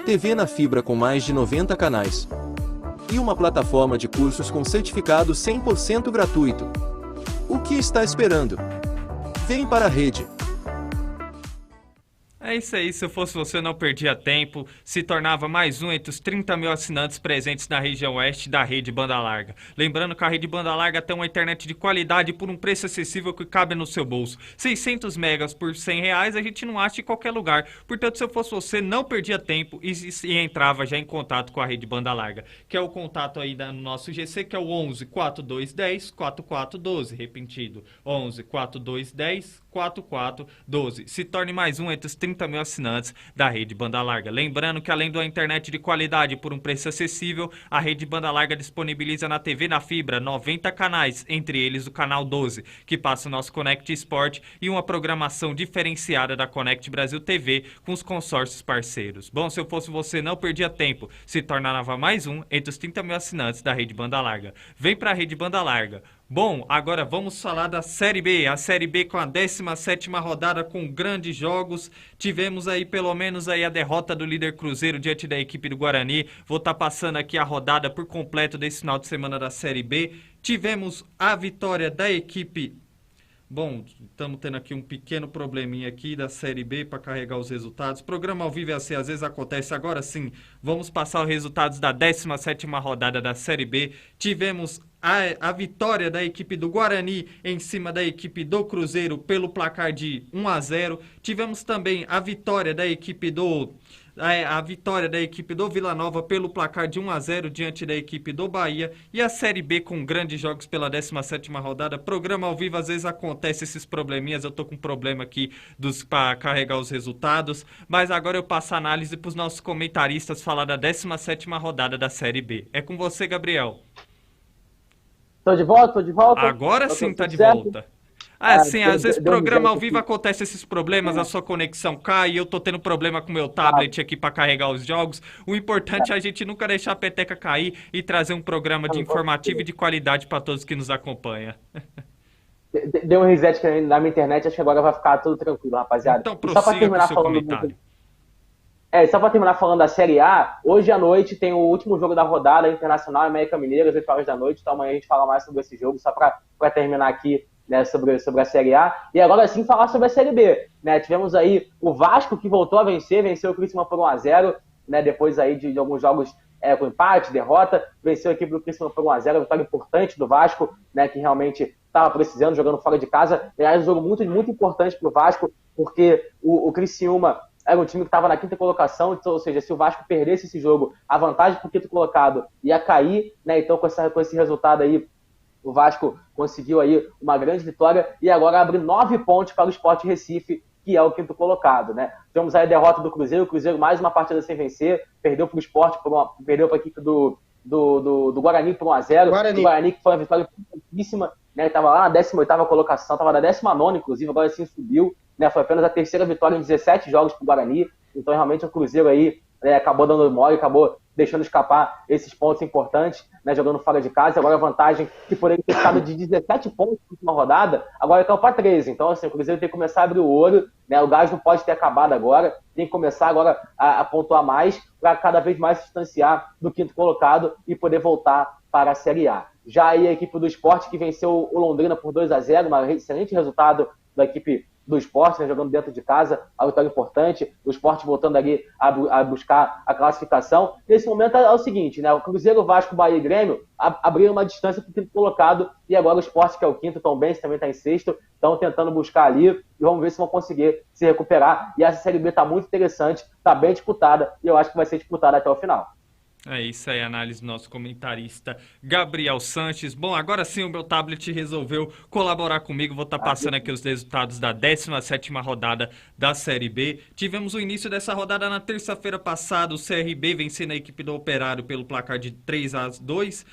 TV na fibra com mais de 90 canais. E uma plataforma de cursos com certificado 100% gratuito. O que está esperando? Vem para a rede. É isso aí, se eu fosse você não perdia tempo, se tornava mais um entre os 30 mil assinantes presentes na região oeste da rede banda larga. Lembrando que a rede banda larga tem uma internet de qualidade por um preço acessível que cabe no seu bolso. 600 megas por R$100 a gente não acha em qualquer lugar. Portanto, se eu fosse você, não perdia tempo e entrava já em contato com a rede banda larga, que é o contato aí no nosso GC, que é o 11 4210 4412, repetido, 11 4210 4412. Se torne mais um entre os 30 mil assinantes da rede banda larga. Lembrando que além da internet de qualidade por um preço acessível, a rede banda larga disponibiliza na TV na fibra 90 canais, entre eles o canal 12, que passa o nosso Connect Sport e uma programação diferenciada da Connect Brasil TV com os consórcios parceiros. Bom, se eu fosse você, não perdia tempo, se tornava mais um entre os 30 mil assinantes da rede banda larga. Vem pra rede banda larga. Bom, agora vamos falar da Série B. A Série B com a 17ª rodada com grandes jogos. Tivemos aí pelo menos aí a derrota do líder Cruzeiro diante da equipe do Guarani. Vou estar passando aqui a rodada por completo desse final de semana da Série B. Tivemos a vitória da equipe... Bom, estamos tendo aqui um pequeno probleminha aqui da Série B para carregar os resultados. Programa ao vivo é assim, às vezes acontece. Agora sim, vamos passar os resultados da 17ª rodada da Série B. Tivemos a vitória da equipe do Guarani em cima da equipe do Cruzeiro pelo placar de 1-0. Tivemos também a vitória da equipe do Vila Nova pelo placar de 1-0 diante da equipe do Bahia, e a Série B com grandes jogos pela 17ª rodada. Programa ao vivo, às vezes acontece esses probleminhas, eu tô com um problema aqui para carregar os resultados, mas agora eu passo a análise para os nossos comentaristas falar da 17ª rodada da Série B. É com você, Gabriel. Tô de volta, tô de volta. Agora sim tá de certo? volta. Sim, às vezes programa ao vivo acontece esses problemas, a sua conexão cai, eu tô tendo problema com o meu tablet aqui para carregar os jogos. O importante é a gente nunca deixar a peteca cair e trazer um programa de informativo e de qualidade para todos que nos acompanham. Deu um reset na minha internet, acho que agora vai ficar tudo tranquilo, rapaziada. Então prossiga com o seu comentário. Só para terminar falando da Série A, hoje à noite tem o último jogo da rodada, Internacional América Mineiro, às 8 horas da noite, então amanhã a gente fala mais sobre esse jogo, só para terminar aqui, né, sobre a Série A. E agora sim falar sobre a Série B. Né? Tivemos aí o Vasco, que voltou a venceu o Criciúma por 1-0, né, depois aí de alguns jogos com empate, derrota, venceu a equipe do Criciúma por 1-0, vitória importante do Vasco, né, que realmente estava precisando, jogando fora de casa. Aliás, um jogo muito, muito importante para o Vasco, porque o Criciúma era um time que estava na 5ª colocação, ou seja, se o Vasco perdesse esse jogo, a vantagem para o 5º colocado ia cair, né? Então com esse resultado aí, o Vasco conseguiu aí uma grande vitória e agora abre 9 pontos para o Sport Recife, que é o 5º colocado, né? Tivemos aí a derrota do Cruzeiro, o Cruzeiro mais uma partida sem vencer, perdeu para o Sport, perdeu para a equipe do Guarani por 1-0. O Guarani, que foi uma vitória importantíssima, né? Estava lá na 18ª colocação, estava na 19ª, inclusive, agora sim subiu, né? Foi apenas a 3ª vitória em 17 jogos para o Guarani, então realmente o Cruzeiro aí acabou dando mole, acabou deixando escapar esses pontos importantes, né, jogando fora de casa. Agora a vantagem que poderia ter ficado de 17 pontos na última rodada, agora caiu para 13. Então, assim, o Cruzeiro tem que começar a abrir o olho, né, o gás não pode ter acabado agora, tem que começar agora a pontuar mais para cada vez mais se distanciar do 5º colocado e poder voltar para a Série A. Já aí a equipe do Sport, que venceu o Londrina por 2-0, um excelente resultado da equipe do Sport, né, jogando dentro de casa, a vitória importante, o Sport voltando ali a buscar a classificação. Nesse momento é o seguinte, né, o Cruzeiro, Vasco, Bahia e Grêmio abriram uma distância para o 5º colocado, e agora o Sport, que é o 5º, Tombense também está em 6º, estão tentando buscar ali, e vamos ver se vão conseguir se recuperar. E essa Série B está muito interessante, está bem disputada, e eu acho que vai ser disputada até o final. É isso aí, análise do nosso comentarista Gabriel Sanches. Bom, agora sim o meu tablet resolveu colaborar comigo. Vou estar passando aqui os resultados da 17ª rodada da Série B. Tivemos o início dessa rodada na terça-feira passada. O CRB vencendo a equipe do Operário pelo placar de 3-2.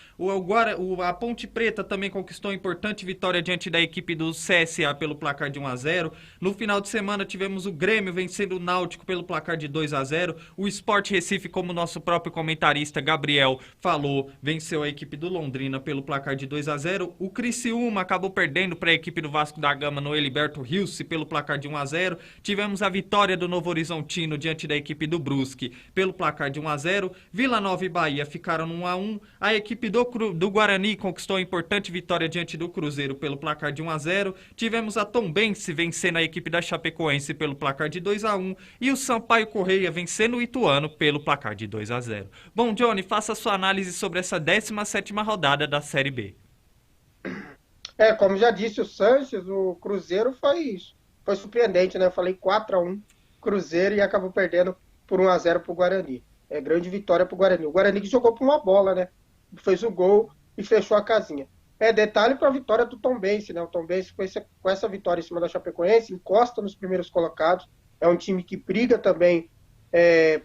A Ponte Preta também conquistou uma importante vitória diante da equipe do CSA pelo placar de 1-0. No final de semana tivemos o Grêmio vencendo o Náutico pelo placar de 2-0. O Sport Recife, como nosso próprio comentarista Gabriel falou, venceu a equipe do Londrina pelo placar de 2-0. O Criciúma acabou perdendo para a equipe do Vasco da Gama no Heriberto Rilse pelo placar de 1-0. Tivemos a vitória do Novo Horizontino diante da equipe do Brusque pelo placar de 1-0. Vila Nova e Bahia ficaram no 1-1. A equipe do Guarani conquistou a importante vitória diante do Cruzeiro pelo placar de 1-0. Tivemos a Tombense vencendo a equipe da Chapecoense pelo placar de 2-1. E o Sampaio Correia vencendo o Ituano pelo placar de 2-0. Bom, Johnny, faça a sua análise sobre essa 17ª rodada da Série B. Como já disse o Sanches, o Cruzeiro foi surpreendente, né? Eu falei 4-1 Cruzeiro e acabou perdendo por 1-0 para o Guarani. Grande vitória para o Guarani. O Guarani que jogou por uma bola, né? Fez o gol e fechou a casinha. Detalhe para a vitória do Tombense, né? O Tombense com essa vitória em cima da Chapecoense, encosta nos primeiros colocados. É um time que briga também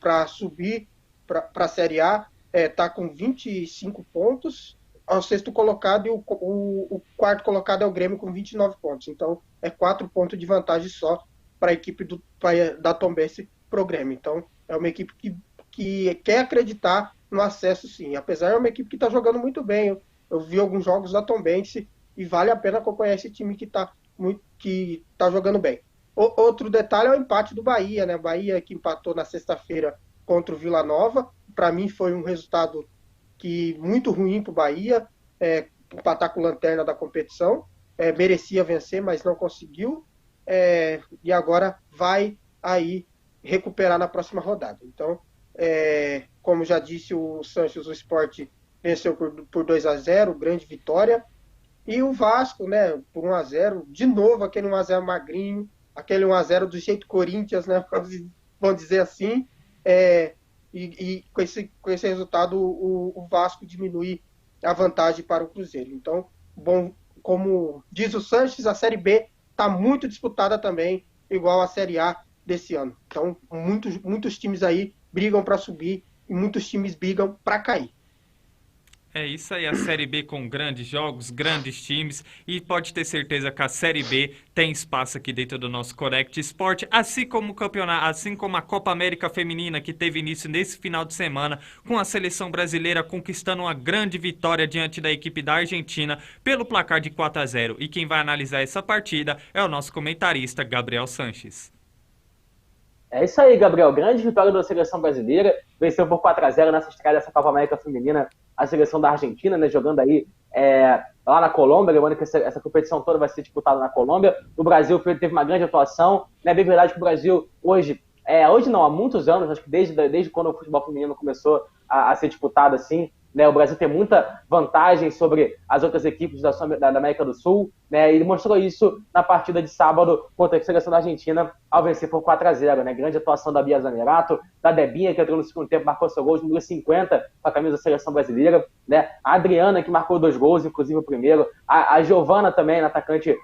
para subir para a Série A, está com 25 pontos ao 6º colocado, e o 4º colocado é o Grêmio com 29 pontos. Então, 4 pontos de vantagem só para a equipe da Tombense pro Grêmio. Então, é uma equipe que quer acreditar no acesso, sim. Apesar de uma equipe que está jogando muito bem. Eu vi alguns jogos da Tombense e vale a pena acompanhar esse time que tá jogando bem. Outro detalhe é o empate do Bahia, né? Bahia que empatou na sexta-feira contra o Vila Nova. Para mim foi um resultado muito ruim para o Bahia, empatar com lanterna da competição. Merecia vencer, mas não conseguiu. E agora vai aí recuperar na próxima rodada. Então, como já disse o Sanches, o Sport venceu por 2-0, grande vitória. E o Vasco, né, por 1-0, de novo aquele 1-0 magrinho, aquele 1-0 do jeito Corinthians, né, vamos dizer assim. E com esse resultado o Vasco diminui a vantagem para o Cruzeiro. Então, bom, como diz o Sanches, a Série B está muito disputada também, igual a Série A desse ano. Então, muitos times aí brigam para subir e muitos times brigam para cair. É isso aí, a Série B com grandes jogos, grandes times, e pode ter certeza que a Série B tem espaço aqui dentro do nosso Connect Sport, assim como o campeonato, assim como a Copa América Feminina, que teve início nesse final de semana, com a seleção brasileira conquistando uma grande vitória diante da equipe da Argentina pelo placar de 4-0. E quem vai analisar essa partida é o nosso comentarista Gabriel Sanches. É isso aí, Gabriel. Grande vitória da seleção brasileira. Venceu por 4-0 nessa estreia dessa Copa América Feminina a seleção da Argentina, né, jogando aí lá na Colômbia, lembrando que essa competição toda vai ser disputada na Colômbia. O Brasil teve uma grande atuação. É bem verdade que o Brasil hoje não, há muitos anos, acho que desde quando o futebol feminino começou a ser disputado assim, né, o Brasil tem muita vantagem sobre as outras equipes da América do Sul, né, e ele mostrou isso na partida de sábado contra a seleção da Argentina, ao vencer por 4-0. Né, grande atuação da Bia Zanerato, da Debinha, que entrou no segundo tempo, marcou seu gol, número 50, com a camisa da seleção brasileira, né, a Adriana, que marcou 2 gols, inclusive o primeiro, a Giovana também, atacante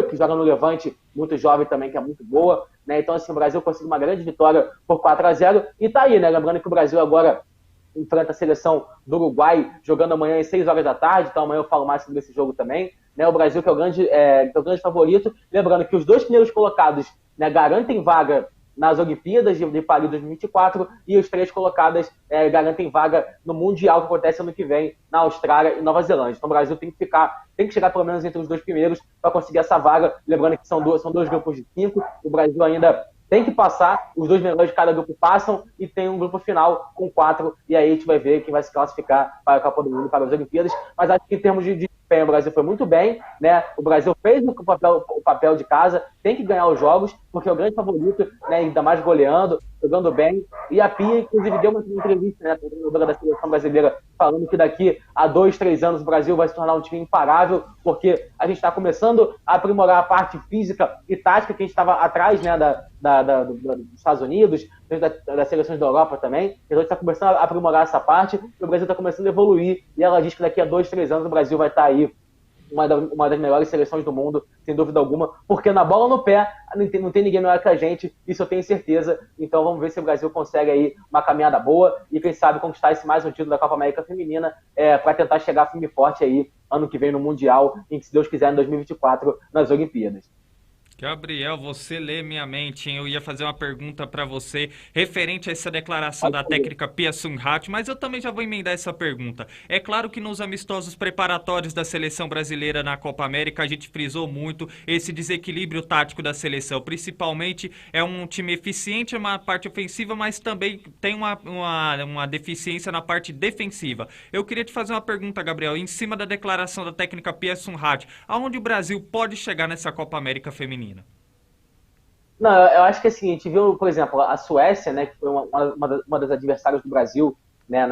que joga no Levante, muito jovem também, que é muito boa, né, então assim, o Brasil conseguiu uma grande vitória por 4-0, e tá aí, né, lembrando que o Brasil agora enfrenta a seleção do Uruguai, jogando amanhã às 6 horas da tarde, então amanhã eu falo mais sobre esse jogo também, né, o Brasil que é o grande favorito, lembrando que os 2 primeiros colocados, né, garantem vaga nas Olimpíadas de Paris 2024 e os 3 colocados garantem vaga no Mundial que acontece ano que vem na Austrália e Nova Zelândia. Então o Brasil tem que chegar pelo menos entre os 2 primeiros para conseguir essa vaga, lembrando que são dois grupos de 5, o Brasil ainda tem que passar, os 2 melhores de cada grupo passam e tem um grupo final com 4, e aí a gente vai ver quem vai se classificar para a Copa do Mundo, para as Olimpíadas. Mas acho que em termos de desempenho, o Brasil foi muito bem, né? O Brasil fez o papel de casa, tem que ganhar os jogos, porque é o grande favorito, né? Ainda mais goleando, jogando bem. E a Pia, inclusive, deu uma entrevista, né, para a treinadora da seleção brasileira, falando que daqui a 2, 3 anos o Brasil vai se tornar um time imparável, porque a gente está começando a aprimorar a parte física e tática que a gente estava atrás, né, dos Estados Unidos, das seleções da Europa também. Então a gente está começando a aprimorar essa parte e o Brasil está começando a evoluir. E ela diz que daqui a 2, 3 anos o Brasil vai estar aí uma das melhores seleções do mundo, sem dúvida alguma, porque na bola no pé não tem ninguém melhor que a gente, isso eu tenho certeza. Então vamos ver se o Brasil consegue aí uma caminhada boa e quem sabe conquistar esse mais um título da Copa América Feminina para tentar chegar firme e forte aí ano que vem no Mundial e, se Deus quiser, em 2024 nas Olimpíadas. Gabriel, você lê minha mente, hein? Eu ia fazer uma pergunta para você referente a essa declaração da técnica Pia Sundhage, mas eu também já vou emendar essa pergunta. É claro que nos amistosos preparatórios da seleção brasileira na Copa América a gente frisou muito esse desequilíbrio tático da seleção. Principalmente é um time eficiente na parte ofensiva, mas também tem uma deficiência na parte defensiva. Eu queria te fazer uma pergunta, Gabriel, em cima da declaração da técnica Pia Sundhage, aonde o Brasil pode chegar nessa Copa América Feminina? Não, eu acho que assim, a gente viu, por exemplo, a Suécia, né, que foi uma das adversárias do Brasil, né,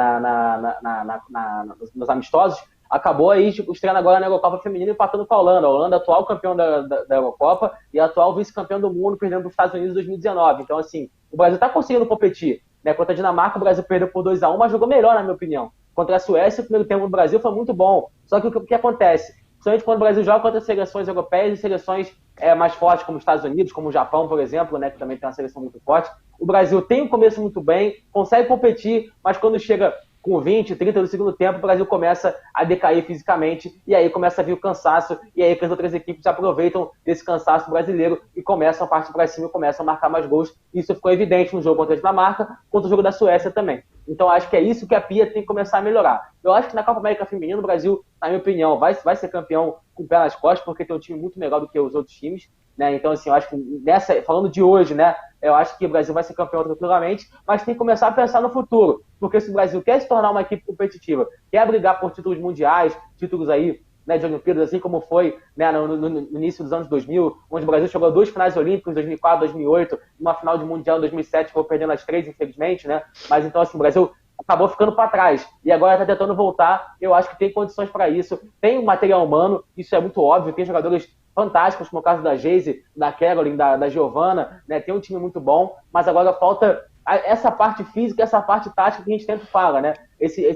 nos amistosos, acabou aí estreando agora na Eurocopa Feminina empatando com a Holanda. A Holanda, atual campeão da Eurocopa e atual vice-campeão do mundo, perdendo para os Estados Unidos em 2019. Então, assim, o Brasil está conseguindo competir. Né? Contra a Dinamarca, o Brasil perdeu por 2-1, mas jogou melhor, na minha opinião. Contra a Suécia, o primeiro tempo do Brasil foi muito bom. Só que o que acontece? Principalmente quando o Brasil joga contra seleções europeias e seleções mais fortes, como os Estados Unidos, como o Japão, por exemplo, né, que também tem uma seleção muito forte. O Brasil tem um começo muito bem, consegue competir, mas quando chega com 20, 30 do segundo tempo, o Brasil começa a decair fisicamente, e aí começa a vir o cansaço, e aí que as outras equipes aproveitam desse cansaço brasileiro e começam a partir para cima e começam a marcar mais gols. Isso ficou evidente no jogo contra a Dinamarca, contra o jogo da Suécia também. Então acho que é isso que a Pia tem que começar a melhorar. Eu acho que na Copa América Feminina, o Brasil, na minha opinião, vai ser campeão com o pé nas costas, porque tem um time muito melhor do que os outros times. Né? Então, assim, eu acho que falando de hoje, né, eu acho que o Brasil vai ser campeão tranquilamente, mas tem que começar a pensar no futuro, porque se o Brasil quer se tornar uma equipe competitiva, quer brigar por títulos mundiais, títulos aí, né, de Olimpíadas, assim como foi, né, no início dos anos 2000, onde o Brasil chegou a 2 finais olímpicos em 2004, 2008, uma final de mundial em 2007, ficou perdendo as 3, infelizmente, né, mas então, assim, o Brasil acabou ficando para trás. E agora está tentando voltar. Eu acho que tem condições para isso. Tem um material humano, isso é muito óbvio. Tem jogadores fantásticos, como o caso da Geise, da Caroline, da Giovana, né? Tem um time muito bom, mas agora falta essa parte física, essa parte tática que a gente sempre fala, né? Esse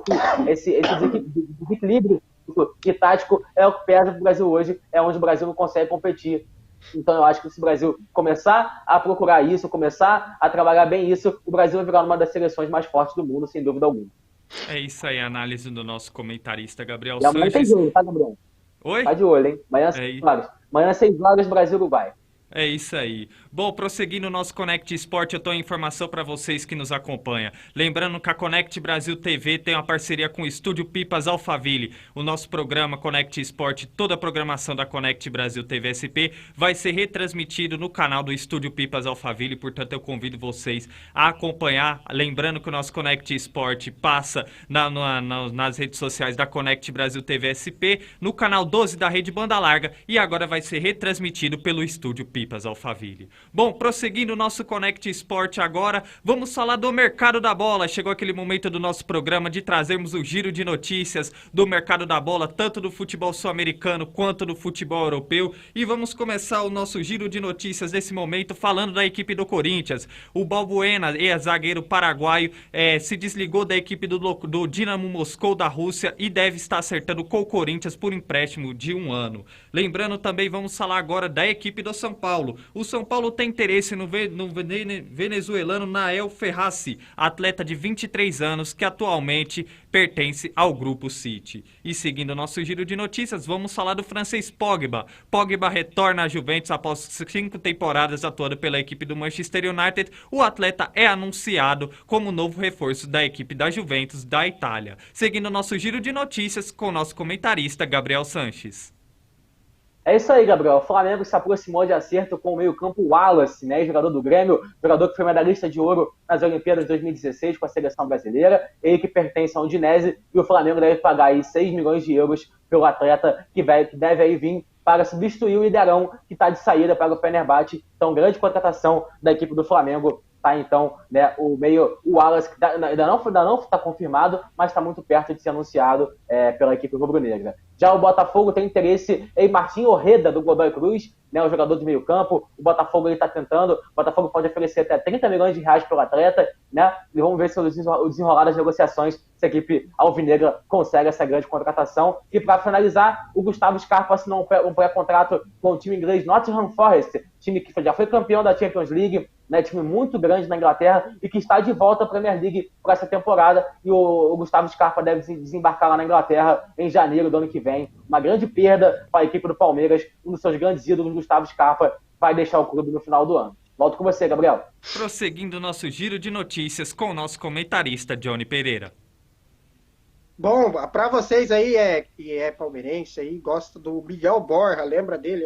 desequilíbrio e tático é o que pesa para o Brasil hoje, é onde o Brasil não consegue competir. Então eu acho que se o Brasil começar a procurar isso, começar a trabalhar bem isso, o Brasil vai virar uma das seleções mais fortes do mundo, sem dúvida alguma. É isso aí, a análise do nosso comentarista Gabriel E amanhã tem Sanches. jogo, tá, Gabriel? Oi? Tá de olho, hein? Amanhã, 6 horas. Amanhã, 6 horas, Brasil-Uruguai. É isso aí. Bom, prosseguindo o nosso Connect Sport, eu tenho informação para vocês que nos acompanham. Lembrando que a Connect Brasil TV tem uma parceria com o Estúdio Pipas Alphaville. O nosso programa Connect Sport, toda a programação da Connect Brasil TV SP vai ser retransmitido no canal do Estúdio Pipas Alphaville, portanto eu convido vocês a acompanhar. Lembrando que o nosso Connect Sport passa nas redes sociais da Connect Brasil TV SP, no canal 12 da Rede Banda Larga e agora vai ser retransmitido pelo Estúdio Pipas Alphaville. Bom, prosseguindo o nosso Connect Sport agora, vamos falar do mercado da bola. Chegou aquele momento do nosso programa de trazermos o giro de notícias do mercado da bola, tanto do futebol sul-americano quanto do futebol europeu. E vamos começar o nosso giro de notícias desse momento falando da equipe do Corinthians. O Balbuena, zagueiro paraguaio, se desligou da equipe do Dinamo Moscou da Rússia e deve estar acertando com o Corinthians por empréstimo de 1 ano. Lembrando também, vamos falar agora da equipe do São Paulo. O São Paulo tem interesse no venezuelano Nael Ferrassi, atleta de 23 anos que atualmente pertence ao Grupo City. E seguindo o nosso giro de notícias, vamos falar do francês Pogba. Pogba retorna à Juventus após 5 temporadas atuando pela equipe do Manchester United. O atleta é anunciado como novo reforço da equipe da Juventus da Itália. Seguindo o nosso giro de notícias com o nosso comentarista Gabriel Sanches. É isso aí, Gabriel. O Flamengo se aproximou de acerto com o meio-campo Wallace, né? Jogador do Grêmio, jogador que foi medalhista de ouro nas Olimpíadas de 2016 com a seleção brasileira, ele que pertence à Udinese, e o Flamengo deve pagar aí 6 milhões de euros pelo atleta que deve aí vir para substituir o Ilharão, que está de saída para o Fenerbahçe. Então, grande contratação da equipe do Flamengo. Tá, então, né, o Wallace, que ainda não está confirmado, mas está muito perto de ser anunciado pela equipe rubro-negra. Já o Botafogo tem interesse em Martim Orreda, do Godoy Cruz, né, o jogador de meio campo. O Botafogo está tentando, o Botafogo pode oferecer até 30 milhões de reais pelo atleta, né, e vamos ver se o desenrolar das negociações, se a equipe alvinegra consegue essa grande contratação. E para finalizar, o Gustavo Scarpa assinou um pré-contrato com o time inglês Nottingham Forest, time que já foi campeão da Champions League, né, time muito grande na Inglaterra e que está de volta à Premier League para essa temporada, e o Gustavo Scarpa deve desembarcar lá na Inglaterra em janeiro do ano que vem. Uma grande perda para a equipe do Palmeiras, um dos seus grandes ídolos, Gustavo Scarpa, vai deixar o clube no final do ano. Volto com você, Gabriel. Prosseguindo nosso giro de notícias com o nosso comentarista Johnny Pereira. Bom, para vocês aí que é palmeirense aí, gosta do Miguel Borja, lembra dele?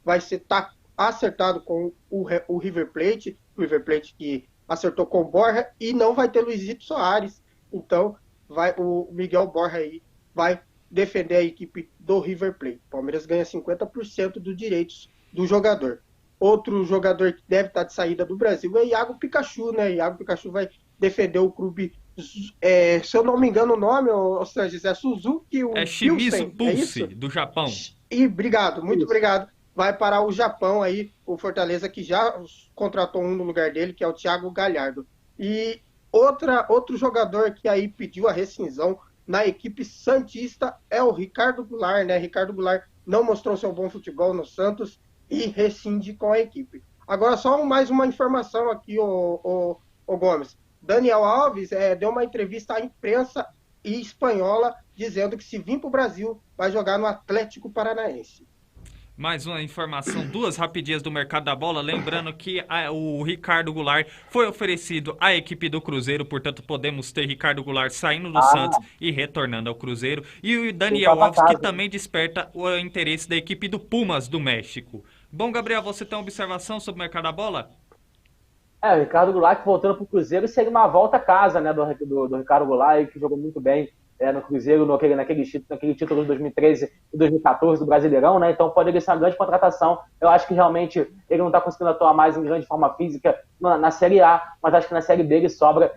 Vai ser acertado com o River Plate que acertou com o Borja, e não vai ter Luizito Soares. Então, o Miguel Borja aí vai defender a equipe do River Plate. O Palmeiras ganha 50% dos direitos do jogador. Outro jogador que deve estar de saída do Brasil é Iago Pikachu, né? Iago Pikachu vai defender o clube, se eu não me engano o nome, ou seja, é Suzuki Shimizu Pulse, do Japão. E muito obrigado. Vai para o Japão aí, o Fortaleza, que já contratou um no lugar dele, que é o Thiago Galhardo. E outro jogador que aí pediu a rescisão na equipe santista é o Ricardo Goulart, né? Ricardo Goulart não mostrou seu bom futebol no Santos e rescinde com a equipe. Agora, só mais uma informação aqui, o Gomes. Daniel Alves deu uma entrevista à imprensa espanhola dizendo que se vir para o Brasil, vai jogar no Atlético Paranaense. Mais uma informação, 2 rapidinhas do mercado da bola. Lembrando que o Ricardo Goulart foi oferecido à equipe do Cruzeiro, portanto podemos ter Ricardo Goulart saindo do Santos e retornando ao Cruzeiro. E o Daniel Alves, que também desperta o interesse da equipe do Pumas do México. Bom, Gabriel, você tem uma observação sobre o mercado da bola? O Ricardo Goulart voltando para o Cruzeiro seria uma volta a casa, né, do Ricardo Goulart, que jogou muito bem no Cruzeiro, naquele título de 2013 e 2014 do Brasileirão, né? Então poderia ser uma grande contratação. Eu acho que realmente ele não está conseguindo atuar mais em grande forma física na Série A, mas acho que na Série B ele sobra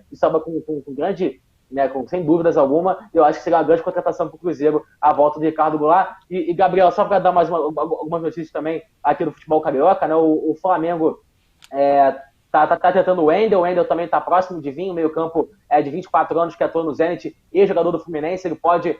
com grande né, sem dúvidas alguma. Eu acho que seria uma grande contratação para o Cruzeiro a volta do Ricardo Goulart. E Gabriel, só para dar mais algumas notícias também aqui do futebol carioca, né, o Flamengo tá tentando o Wendel também está próximo de vir, o meio-campo de 24 anos que atua no Zenit e jogador do Fluminense, ele pode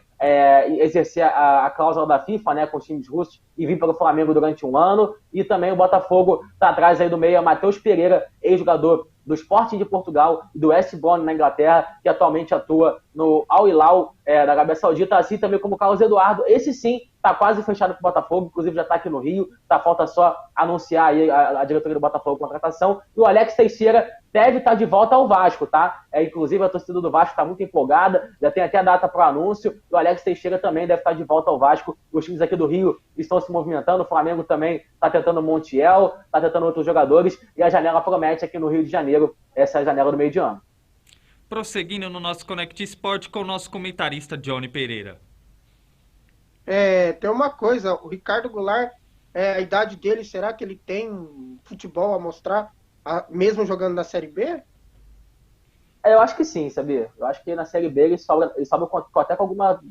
exercer a cláusula da FIFA, né, com os times russos e vir para o Flamengo durante um ano. E também o Botafogo está atrás aí do meia Matheus Pereira, ex-jogador do Sporting de Portugal e do West Brom na Inglaterra, que atualmente atua no Al Hilal da Arábia Saudita, assim também como o Carlos Eduardo. Esse sim está quase fechado para o Botafogo, inclusive já está aqui no Rio, falta só anunciar aí a diretoria do Botafogo a contratação. E o Alex Teixeira deve estar de volta ao Vasco, tá? Inclusive a torcida do Vasco está muito empolgada, já tem até a data para o anúncio. E o Alex Teixeira também deve estar de volta ao Vasco. Os times aqui do Rio estão se movimentando, o Flamengo também está tentando o Montiel, está tentando outros jogadores, e a janela promete aqui no Rio de Janeiro, essa é a janela do meio de ano. Prosseguindo no nosso Connect Sport com o nosso comentarista Johnny Pereira. Tem uma coisa, o Ricardo Goulart, a idade dele, será que ele tem futebol a mostrar, mesmo jogando na Série B? Eu acho que sim, sabia? Eu acho que na Série B ele sobe até com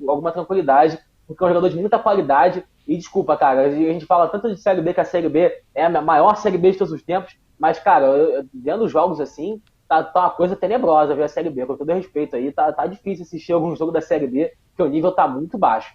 alguma tranquilidade, porque é um jogador de muita qualidade. E desculpa, cara, a gente fala tanto de Série B que a Série B é a maior Série B de todos os tempos, mas, cara, vendo os jogos assim, tá uma coisa tenebrosa ver a Série B, com todo respeito aí, tá difícil assistir algum jogo da Série B, porque o nível tá muito baixo.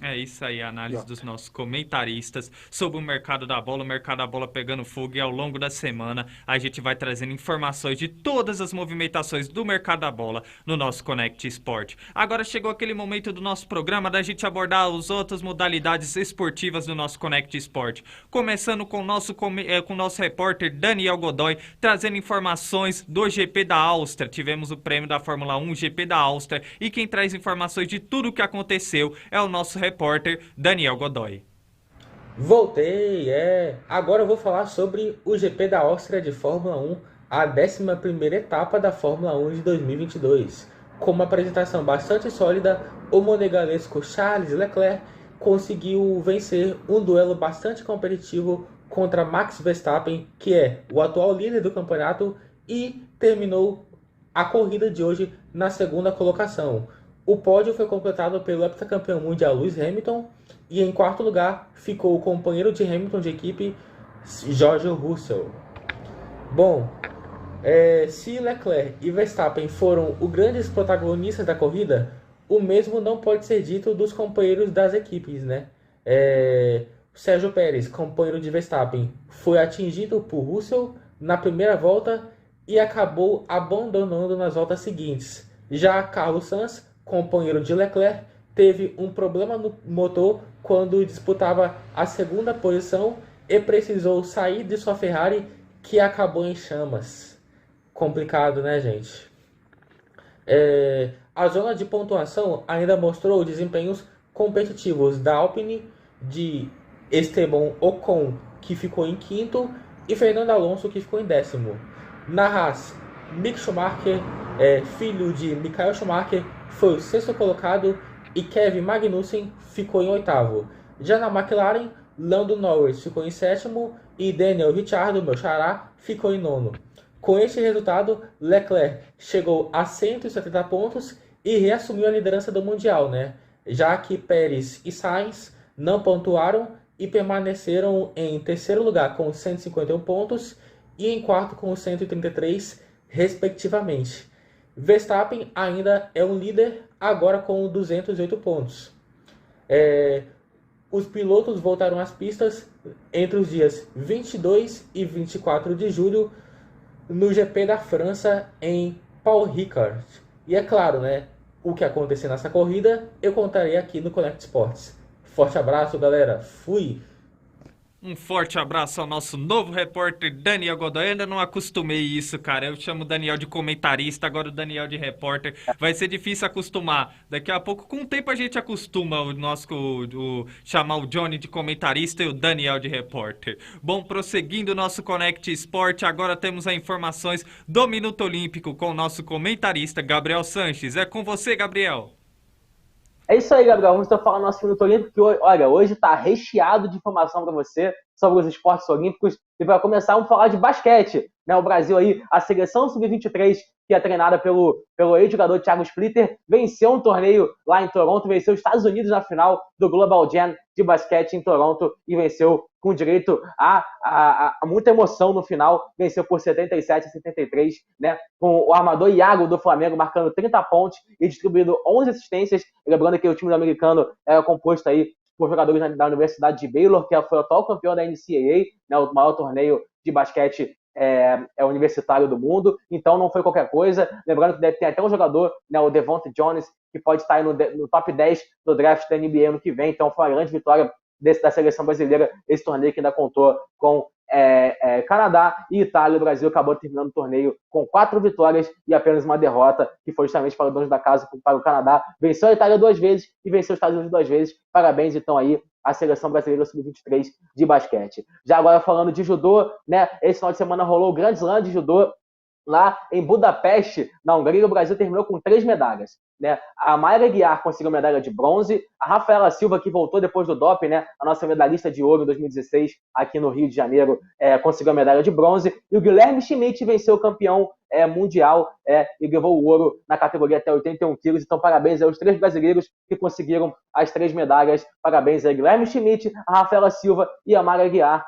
É isso aí, a análise dos nossos comentaristas sobre o mercado da bola pegando fogo, e ao longo da semana a gente vai trazendo informações de todas as movimentações do mercado da bola no nosso Connect Sport. Agora chegou aquele momento do nosso programa da gente abordar as outras modalidades esportivas do nosso Connect Sport. Começando com o nosso repórter Daniel Godoy, trazendo informações do GP da Áustria. Tivemos o prêmio da Fórmula 1 GP da Áustria, e quem traz informações de tudo o que aconteceu é o nosso repórter Daniel Godoy. Voltei, Agora eu vou falar sobre o GP da Áustria de Fórmula 1, a 11ª etapa da Fórmula 1 de 2022. Com uma apresentação bastante sólida, o monegalesco Charles Leclerc conseguiu vencer um duelo bastante competitivo contra Max Verstappen, que é o atual líder do campeonato, e terminou a corrida de hoje na segunda colocação. O pódio foi completado pelo heptacampeão mundial Lewis Hamilton, e em quarto lugar ficou o companheiro de Hamilton de equipe, George Russell. Bom, se Leclerc e Verstappen foram os grandes protagonistas da corrida, o mesmo não pode ser dito dos companheiros das equipes, né? Sérgio Pérez, companheiro de Verstappen, foi atingido por Russell na primeira volta e acabou abandonando nas voltas seguintes. Já Carlos Sainz, companheiro de Leclerc, teve um problema no motor quando disputava a segunda posição e precisou sair de sua Ferrari, que acabou em chamas. Complicado, né, gente? A zona de pontuação ainda mostrou desempenhos competitivos da Alpine, de Esteban Ocon, que ficou em quinto, e Fernando Alonso, que ficou em décimo. Na Haas, Mick Schumacher, filho de Michael Schumacher, foi o sexto colocado, e Kevin Magnussen ficou em oitavo. Já na McLaren, Lando Norris ficou em sétimo e Daniel Ricciardo, meu xará, ficou em nono. Com este resultado, Leclerc chegou a 170 pontos e reassumiu a liderança do Mundial, né? Já que Pérez e Sainz não pontuaram e permaneceram em terceiro lugar com 151 pontos e em quarto com 133, respectivamente. Verstappen ainda é um líder, agora com 208 pontos. Os pilotos voltaram às pistas entre os dias 22 e 24 de julho no GP da França em Paul Ricard. E é claro, né, o que acontecer nessa corrida eu contarei aqui no Connect Sports. Forte abraço, galera. Fui! Um forte abraço ao nosso novo repórter Daniel Godoy. Eu ainda não acostumei isso, cara. Eu chamo o Daniel de comentarista, agora o Daniel de repórter. Vai ser difícil acostumar. Daqui a pouco, com o tempo, a gente acostuma chamar o Johnny de comentarista e o Daniel de repórter. Bom, prosseguindo o nosso Connect Sport, agora temos as informações do Minuto Olímpico com o nosso comentarista Gabriel Sanches. É com você, Gabriel. É isso aí, Gabriel. Vamos então falar do nosso Minuto Olímpico, que, olha, hoje está recheado de informação para você sobre os esportes olímpicos. E para começar, vamos falar de basquete. né? O Brasil aí, a seleção sub-23, que é treinada pelo ex-jogador Thiago Splitter, venceu um torneio lá em Toronto, venceu os Estados Unidos na final do Global Jam de basquete em Toronto e venceu com direito a muita emoção no final, venceu por 77-73, né? Com o armador Iago do Flamengo marcando 30 pontos e distribuindo 11 assistências, lembrando que o time americano é composto aí por jogadores da Universidade de Baylor, que foi o atual campeão da NCAA, né, o maior torneio de basquete universitário do mundo, então não foi qualquer coisa. Lembrando que deve ter até um jogador, né, o Devonta Jones, que pode estar aí no top 10 do draft da NBA ano que vem, então foi uma grande vitória da seleção brasileira, esse torneio que ainda contou com Canadá e Itália. O Brasil acabou terminando o torneio com 4 vitórias e apenas uma derrota, que foi justamente para o dono da casa, para o Canadá. Venceu a Itália 2 vezes e venceu os Estados Unidos 2 vezes. Parabéns, então, aí a seleção brasileira sub-23 de basquete. Já agora falando de judô, né? Esse final de semana rolou o Grand Slam de judô lá em Budapeste, na Hungria. O Brasil terminou com 3 medalhas, né? A Mayra Guiar conseguiu medalha de bronze, a Rafaela Silva, que voltou depois do doping, né? A nossa medalhista de ouro em 2016 aqui no Rio de Janeiro, conseguiu a medalha de bronze, e o Guilherme Schmidt venceu o campeão mundial e levou o ouro na categoria até 81 quilos. Então parabéns aos 3 brasileiros que conseguiram as 3 medalhas. Parabéns a Guilherme Schmidt, a Rafaela Silva e a Mayra Guiar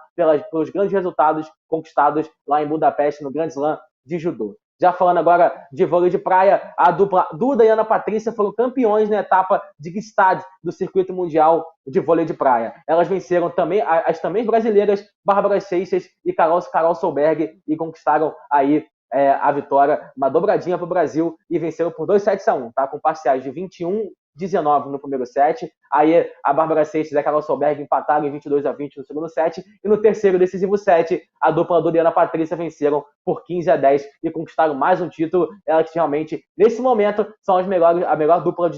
pelos grandes resultados conquistados lá em Budapeste no Grand Slam de judô. Já falando agora de vôlei de praia, a dupla Duda e Ana Patrícia foram campeões na etapa de Gstad do circuito mundial de vôlei de praia. Elas venceram também as também brasileiras Bárbara Seixas e Carol Solberg e conquistaram aí a vitória, uma dobradinha para o Brasil, e venceram por 2-7-1, tá? Com parciais de 21-19 no primeiro set. Aí a Bárbara Seixas e a Carol Solberg empataram em 22-20 no segundo set. E no terceiro decisivo set, a dupla Doriana Patrícia venceram por 15-10 e conquistaram mais um título. Elas que realmente, nesse momento, são a melhor dupla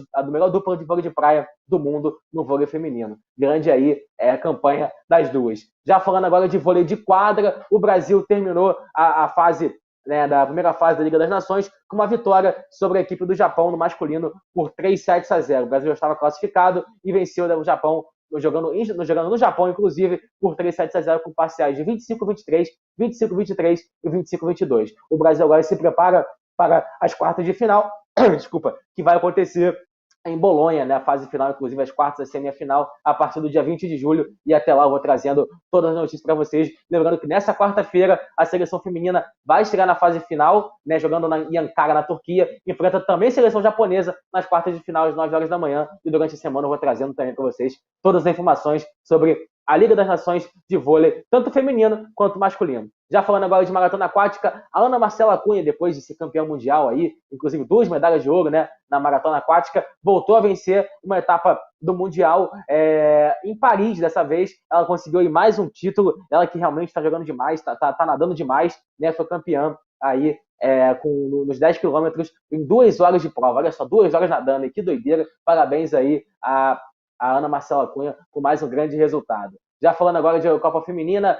de vôlei de praia do mundo no vôlei feminino. Grande aí a campanha das duas. Já falando agora de vôlei de quadra, o Brasil terminou a fase, né, da primeira fase da Liga das Nações, com uma vitória sobre a equipe do Japão no masculino por 3-7-0. O Brasil já estava classificado e venceu o Japão, jogando no Japão, inclusive, por 3-7-0, com parciais de 25-23, 25-23 e 25-22. O Brasil agora se prepara para as quartas de final, desculpa, que vai acontecer em Bolonha, né? A fase final, inclusive as quartas, a semifinal, a partir do dia 20 de julho, e até lá eu vou trazendo todas as notícias para vocês. Lembrando que nessa quarta-feira a seleção feminina vai estrear na fase final, né? Jogando em Ankara, na Turquia, enfrenta também a seleção japonesa nas quartas de final às 9 horas da manhã, e durante a semana eu vou trazendo também para vocês todas as informações sobre a Liga das Nações de vôlei, tanto feminino quanto masculino. Já falando agora de maratona aquática, a Ana Marcela Cunha, depois de ser campeã mundial aí, inclusive 2 medalhas de ouro, né, na maratona aquática, voltou a vencer uma etapa do Mundial em Paris. Dessa vez ela conseguiu aí mais um título, ela que realmente está jogando demais, tá nadando demais, né, foi campeã aí nos 10 quilômetros em 2 horas de prova. Olha só, 2 horas nadando, e que doideira. Parabéns aí a Ana Marcela Cunha com mais um grande resultado. Já falando agora de Copa Feminina,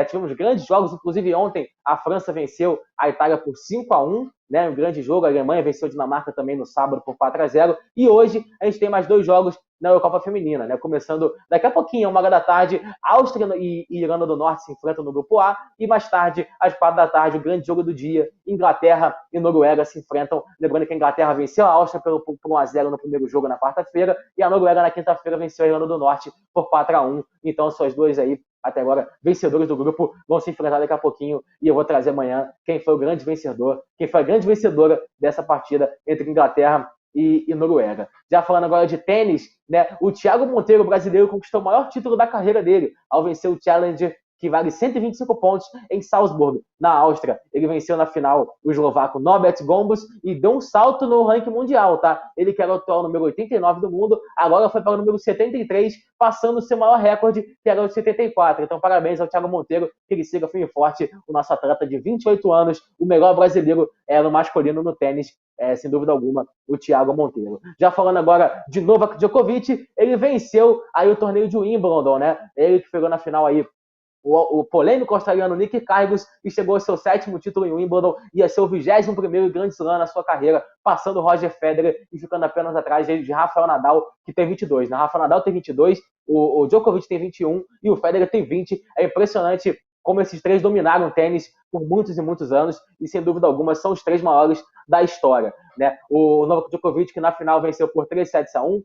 tivemos grandes jogos, inclusive ontem a França venceu a Itália por 5-1, né, um grande jogo. A Alemanha venceu a Dinamarca também no sábado por 4-0, e hoje a gente tem mais 2 jogos na Eurocopa Feminina, né, começando daqui a pouquinho, 1h da tarde, Áustria e Irlanda do Norte se enfrentam no grupo A, e mais tarde, às 4 da tarde, o grande jogo do dia, Inglaterra e Noruega se enfrentam. Lembrando que a Inglaterra venceu a Áustria por 1-0 no primeiro jogo na quarta-feira, e a Noruega na quinta-feira venceu a Irlanda do Norte por 4-1. Então são as duas aí, até agora, vencedores do grupo, vão se enfrentar daqui a pouquinho, e eu vou trazer amanhã quem foi o grande vencedor, quem foi a grande vencedora dessa partida entre Inglaterra e Noruega. Já falando agora de tênis, né, o Thiago Monteiro, brasileiro, conquistou o maior título da carreira dele, ao vencer o Challenger, que vale 125 pontos, em Salzburg, na Áustria. Ele venceu na final o eslovaco Norbert Gombos e deu um salto no ranking mundial, tá? Ele que era o atual número 89 do mundo, agora foi para o número 73, passando o seu maior recorde, que era o de 74. Então, parabéns ao Thiago Monteiro, que ele siga firme e forte, o nosso atleta de 28 anos, o melhor brasileiro no masculino no tênis, sem dúvida alguma, o Thiago Monteiro. Já falando agora de Novak Djokovic, ele venceu aí o torneio de Wimbledon, né? Ele que pegou na final aí o polêmico australiano Nick Kyrgios, e chegou ao seu 7º título em Wimbledon, e a seu 21º grande slam na sua carreira, passando Roger Federer e ficando apenas atrás de Rafael Nadal, que tem 22. Rafael Nadal tem 22, o Djokovic tem 21 e o Federer tem 20. É impressionante como esses três dominaram o tênis por muitos e muitos anos e, sem dúvida alguma, são os três maiores da história, né? O Novak Djokovic, que na final venceu por 3-7-1,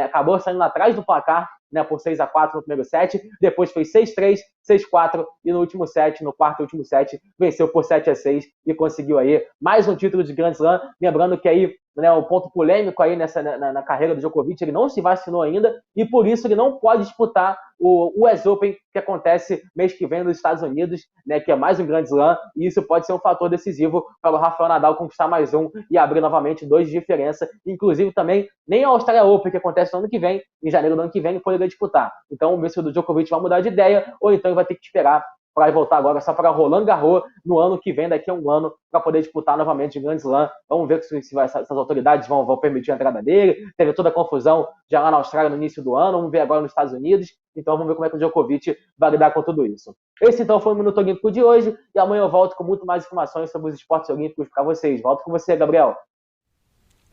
acabou saindo atrás do placar, né, por 6-4 no primeiro set, depois fez 6-3, 6-4 e no último set, no quarto e último set, venceu por 7-6 e conseguiu aí mais um título de Grand Slam. Lembrando que aí, né, o ponto polêmico aí na carreira do Djokovic, ele não se vacinou ainda e por isso ele não pode disputar o US Open, que acontece mês que vem nos Estados Unidos, né, que é mais um Grand Slam, e isso pode ser um fator decisivo para o Rafael Nadal conquistar mais um e abrir novamente 2 de diferença. Inclusive também nem a Australia Open, que acontece no ano que vem, em janeiro do ano que vem, ele poderia disputar. Então vamos ver se o Djokovic vai mudar de ideia ou então ele vai ter que esperar para voltar agora só para Roland Garros no ano que vem, daqui a um ano, para poder disputar novamente o Grand Slam. Vamos ver se essas autoridades vão permitir a entrada dele. Teve toda a confusão já lá na Austrália no início do ano, vamos ver agora nos Estados Unidos. Então vamos ver como é que o Djokovic vai lidar com tudo isso. Esse então foi o Minuto Olímpico de hoje e amanhã eu volto com muito mais informações sobre os esportes olímpicos para vocês. Volto com você, Gabriel.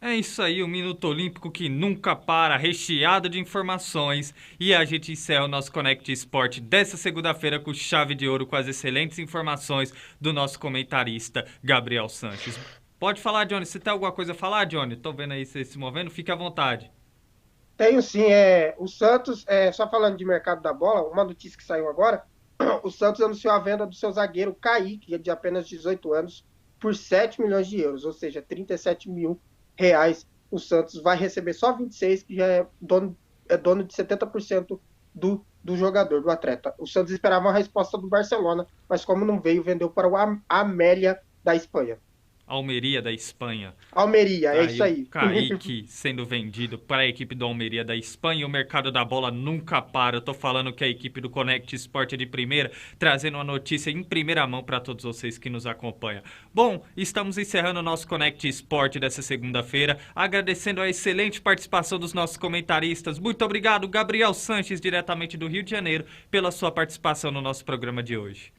É isso aí, o Minuto Olímpico que nunca para, recheado de informações. E a gente encerra o nosso Connect Sport dessa segunda-feira com chave de ouro, com as excelentes informações do nosso comentarista Gabriel Sanches. Pode falar, Johnny. Você tem alguma coisa a falar, Johnny? Tô vendo aí você se movendo, fique à vontade. Tenho sim, o Santos, só falando de mercado da bola, uma notícia que saiu agora, o Santos anunciou a venda do seu zagueiro Kaique, de apenas 18 anos, por 7 milhões de euros, ou seja, 37 mil reais. O Santos vai receber só 26, que já é dono de 70% do jogador, do atleta. O Santos esperava uma resposta do Barcelona, mas como não veio, vendeu para o Amélia da Espanha. Almeria da Espanha. Almeria, é isso aí. Kaique sendo vendido para a equipe do Almeria da Espanha. O mercado da bola nunca para. Eu tô falando que a equipe do Connect Sport é de primeira, trazendo uma notícia em primeira mão para todos vocês que nos acompanham. Bom, estamos encerrando o nosso Connect Sport dessa segunda-feira, agradecendo a excelente participação dos nossos comentaristas. Muito obrigado, Gabriel Sanches, diretamente do Rio de Janeiro, pela sua participação no nosso programa de hoje.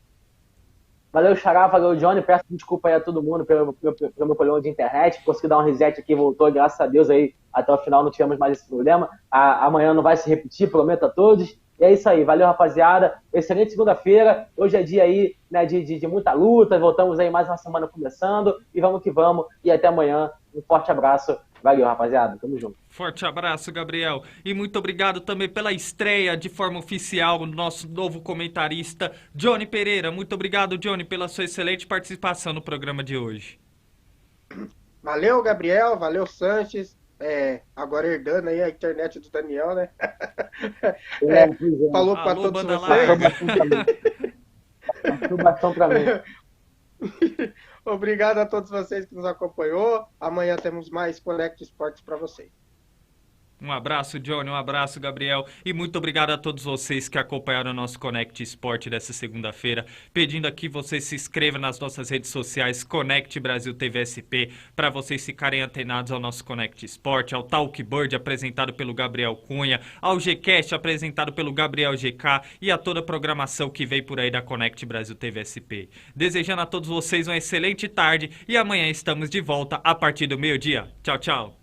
Valeu, Xará, valeu, Johnny. Peço desculpa aí a todo mundo pelo meu problema de internet. Consegui dar um reset aqui, voltou, graças a Deus aí. Até o final não tivemos mais esse problema. Amanhã não vai se repetir, prometo a todos. E é isso aí, valeu, rapaziada. Excelente segunda-feira. Hoje é dia aí, né, de muita luta. Voltamos aí mais uma semana começando. E vamos que vamos. E até amanhã. Um forte abraço. Valeu, rapaziada. Tamo junto. Forte abraço, Gabriel. E muito obrigado também pela estreia de forma oficial do nosso novo comentarista, Johnny Pereira. Muito obrigado, Johnny, pela sua excelente participação no programa de hoje. Valeu, Gabriel. Valeu, Sanches. Agora herdando aí a internet do Daniel, né? Falou para todos vocês. Bastão pra mim. Obrigado a todos vocês que nos acompanhou. Amanhã temos mais Connect Esportes para vocês. Um abraço, Johnny, um abraço, Gabriel, e muito obrigado a todos vocês que acompanharam o nosso Connect Sport dessa segunda-feira, pedindo aqui que vocês se inscrevam nas nossas redes sociais, Connect Brasil TV SP, para vocês ficarem antenados ao nosso Connect Sport, ao Talk Bird, apresentado pelo Gabriel Cunha, ao Gcast, apresentado pelo Gabriel GK, e a toda a programação que vem por aí da Connect Brasil TV SP. Desejando a todos vocês uma excelente tarde, e amanhã estamos de volta a partir do meio-dia. Tchau, tchau!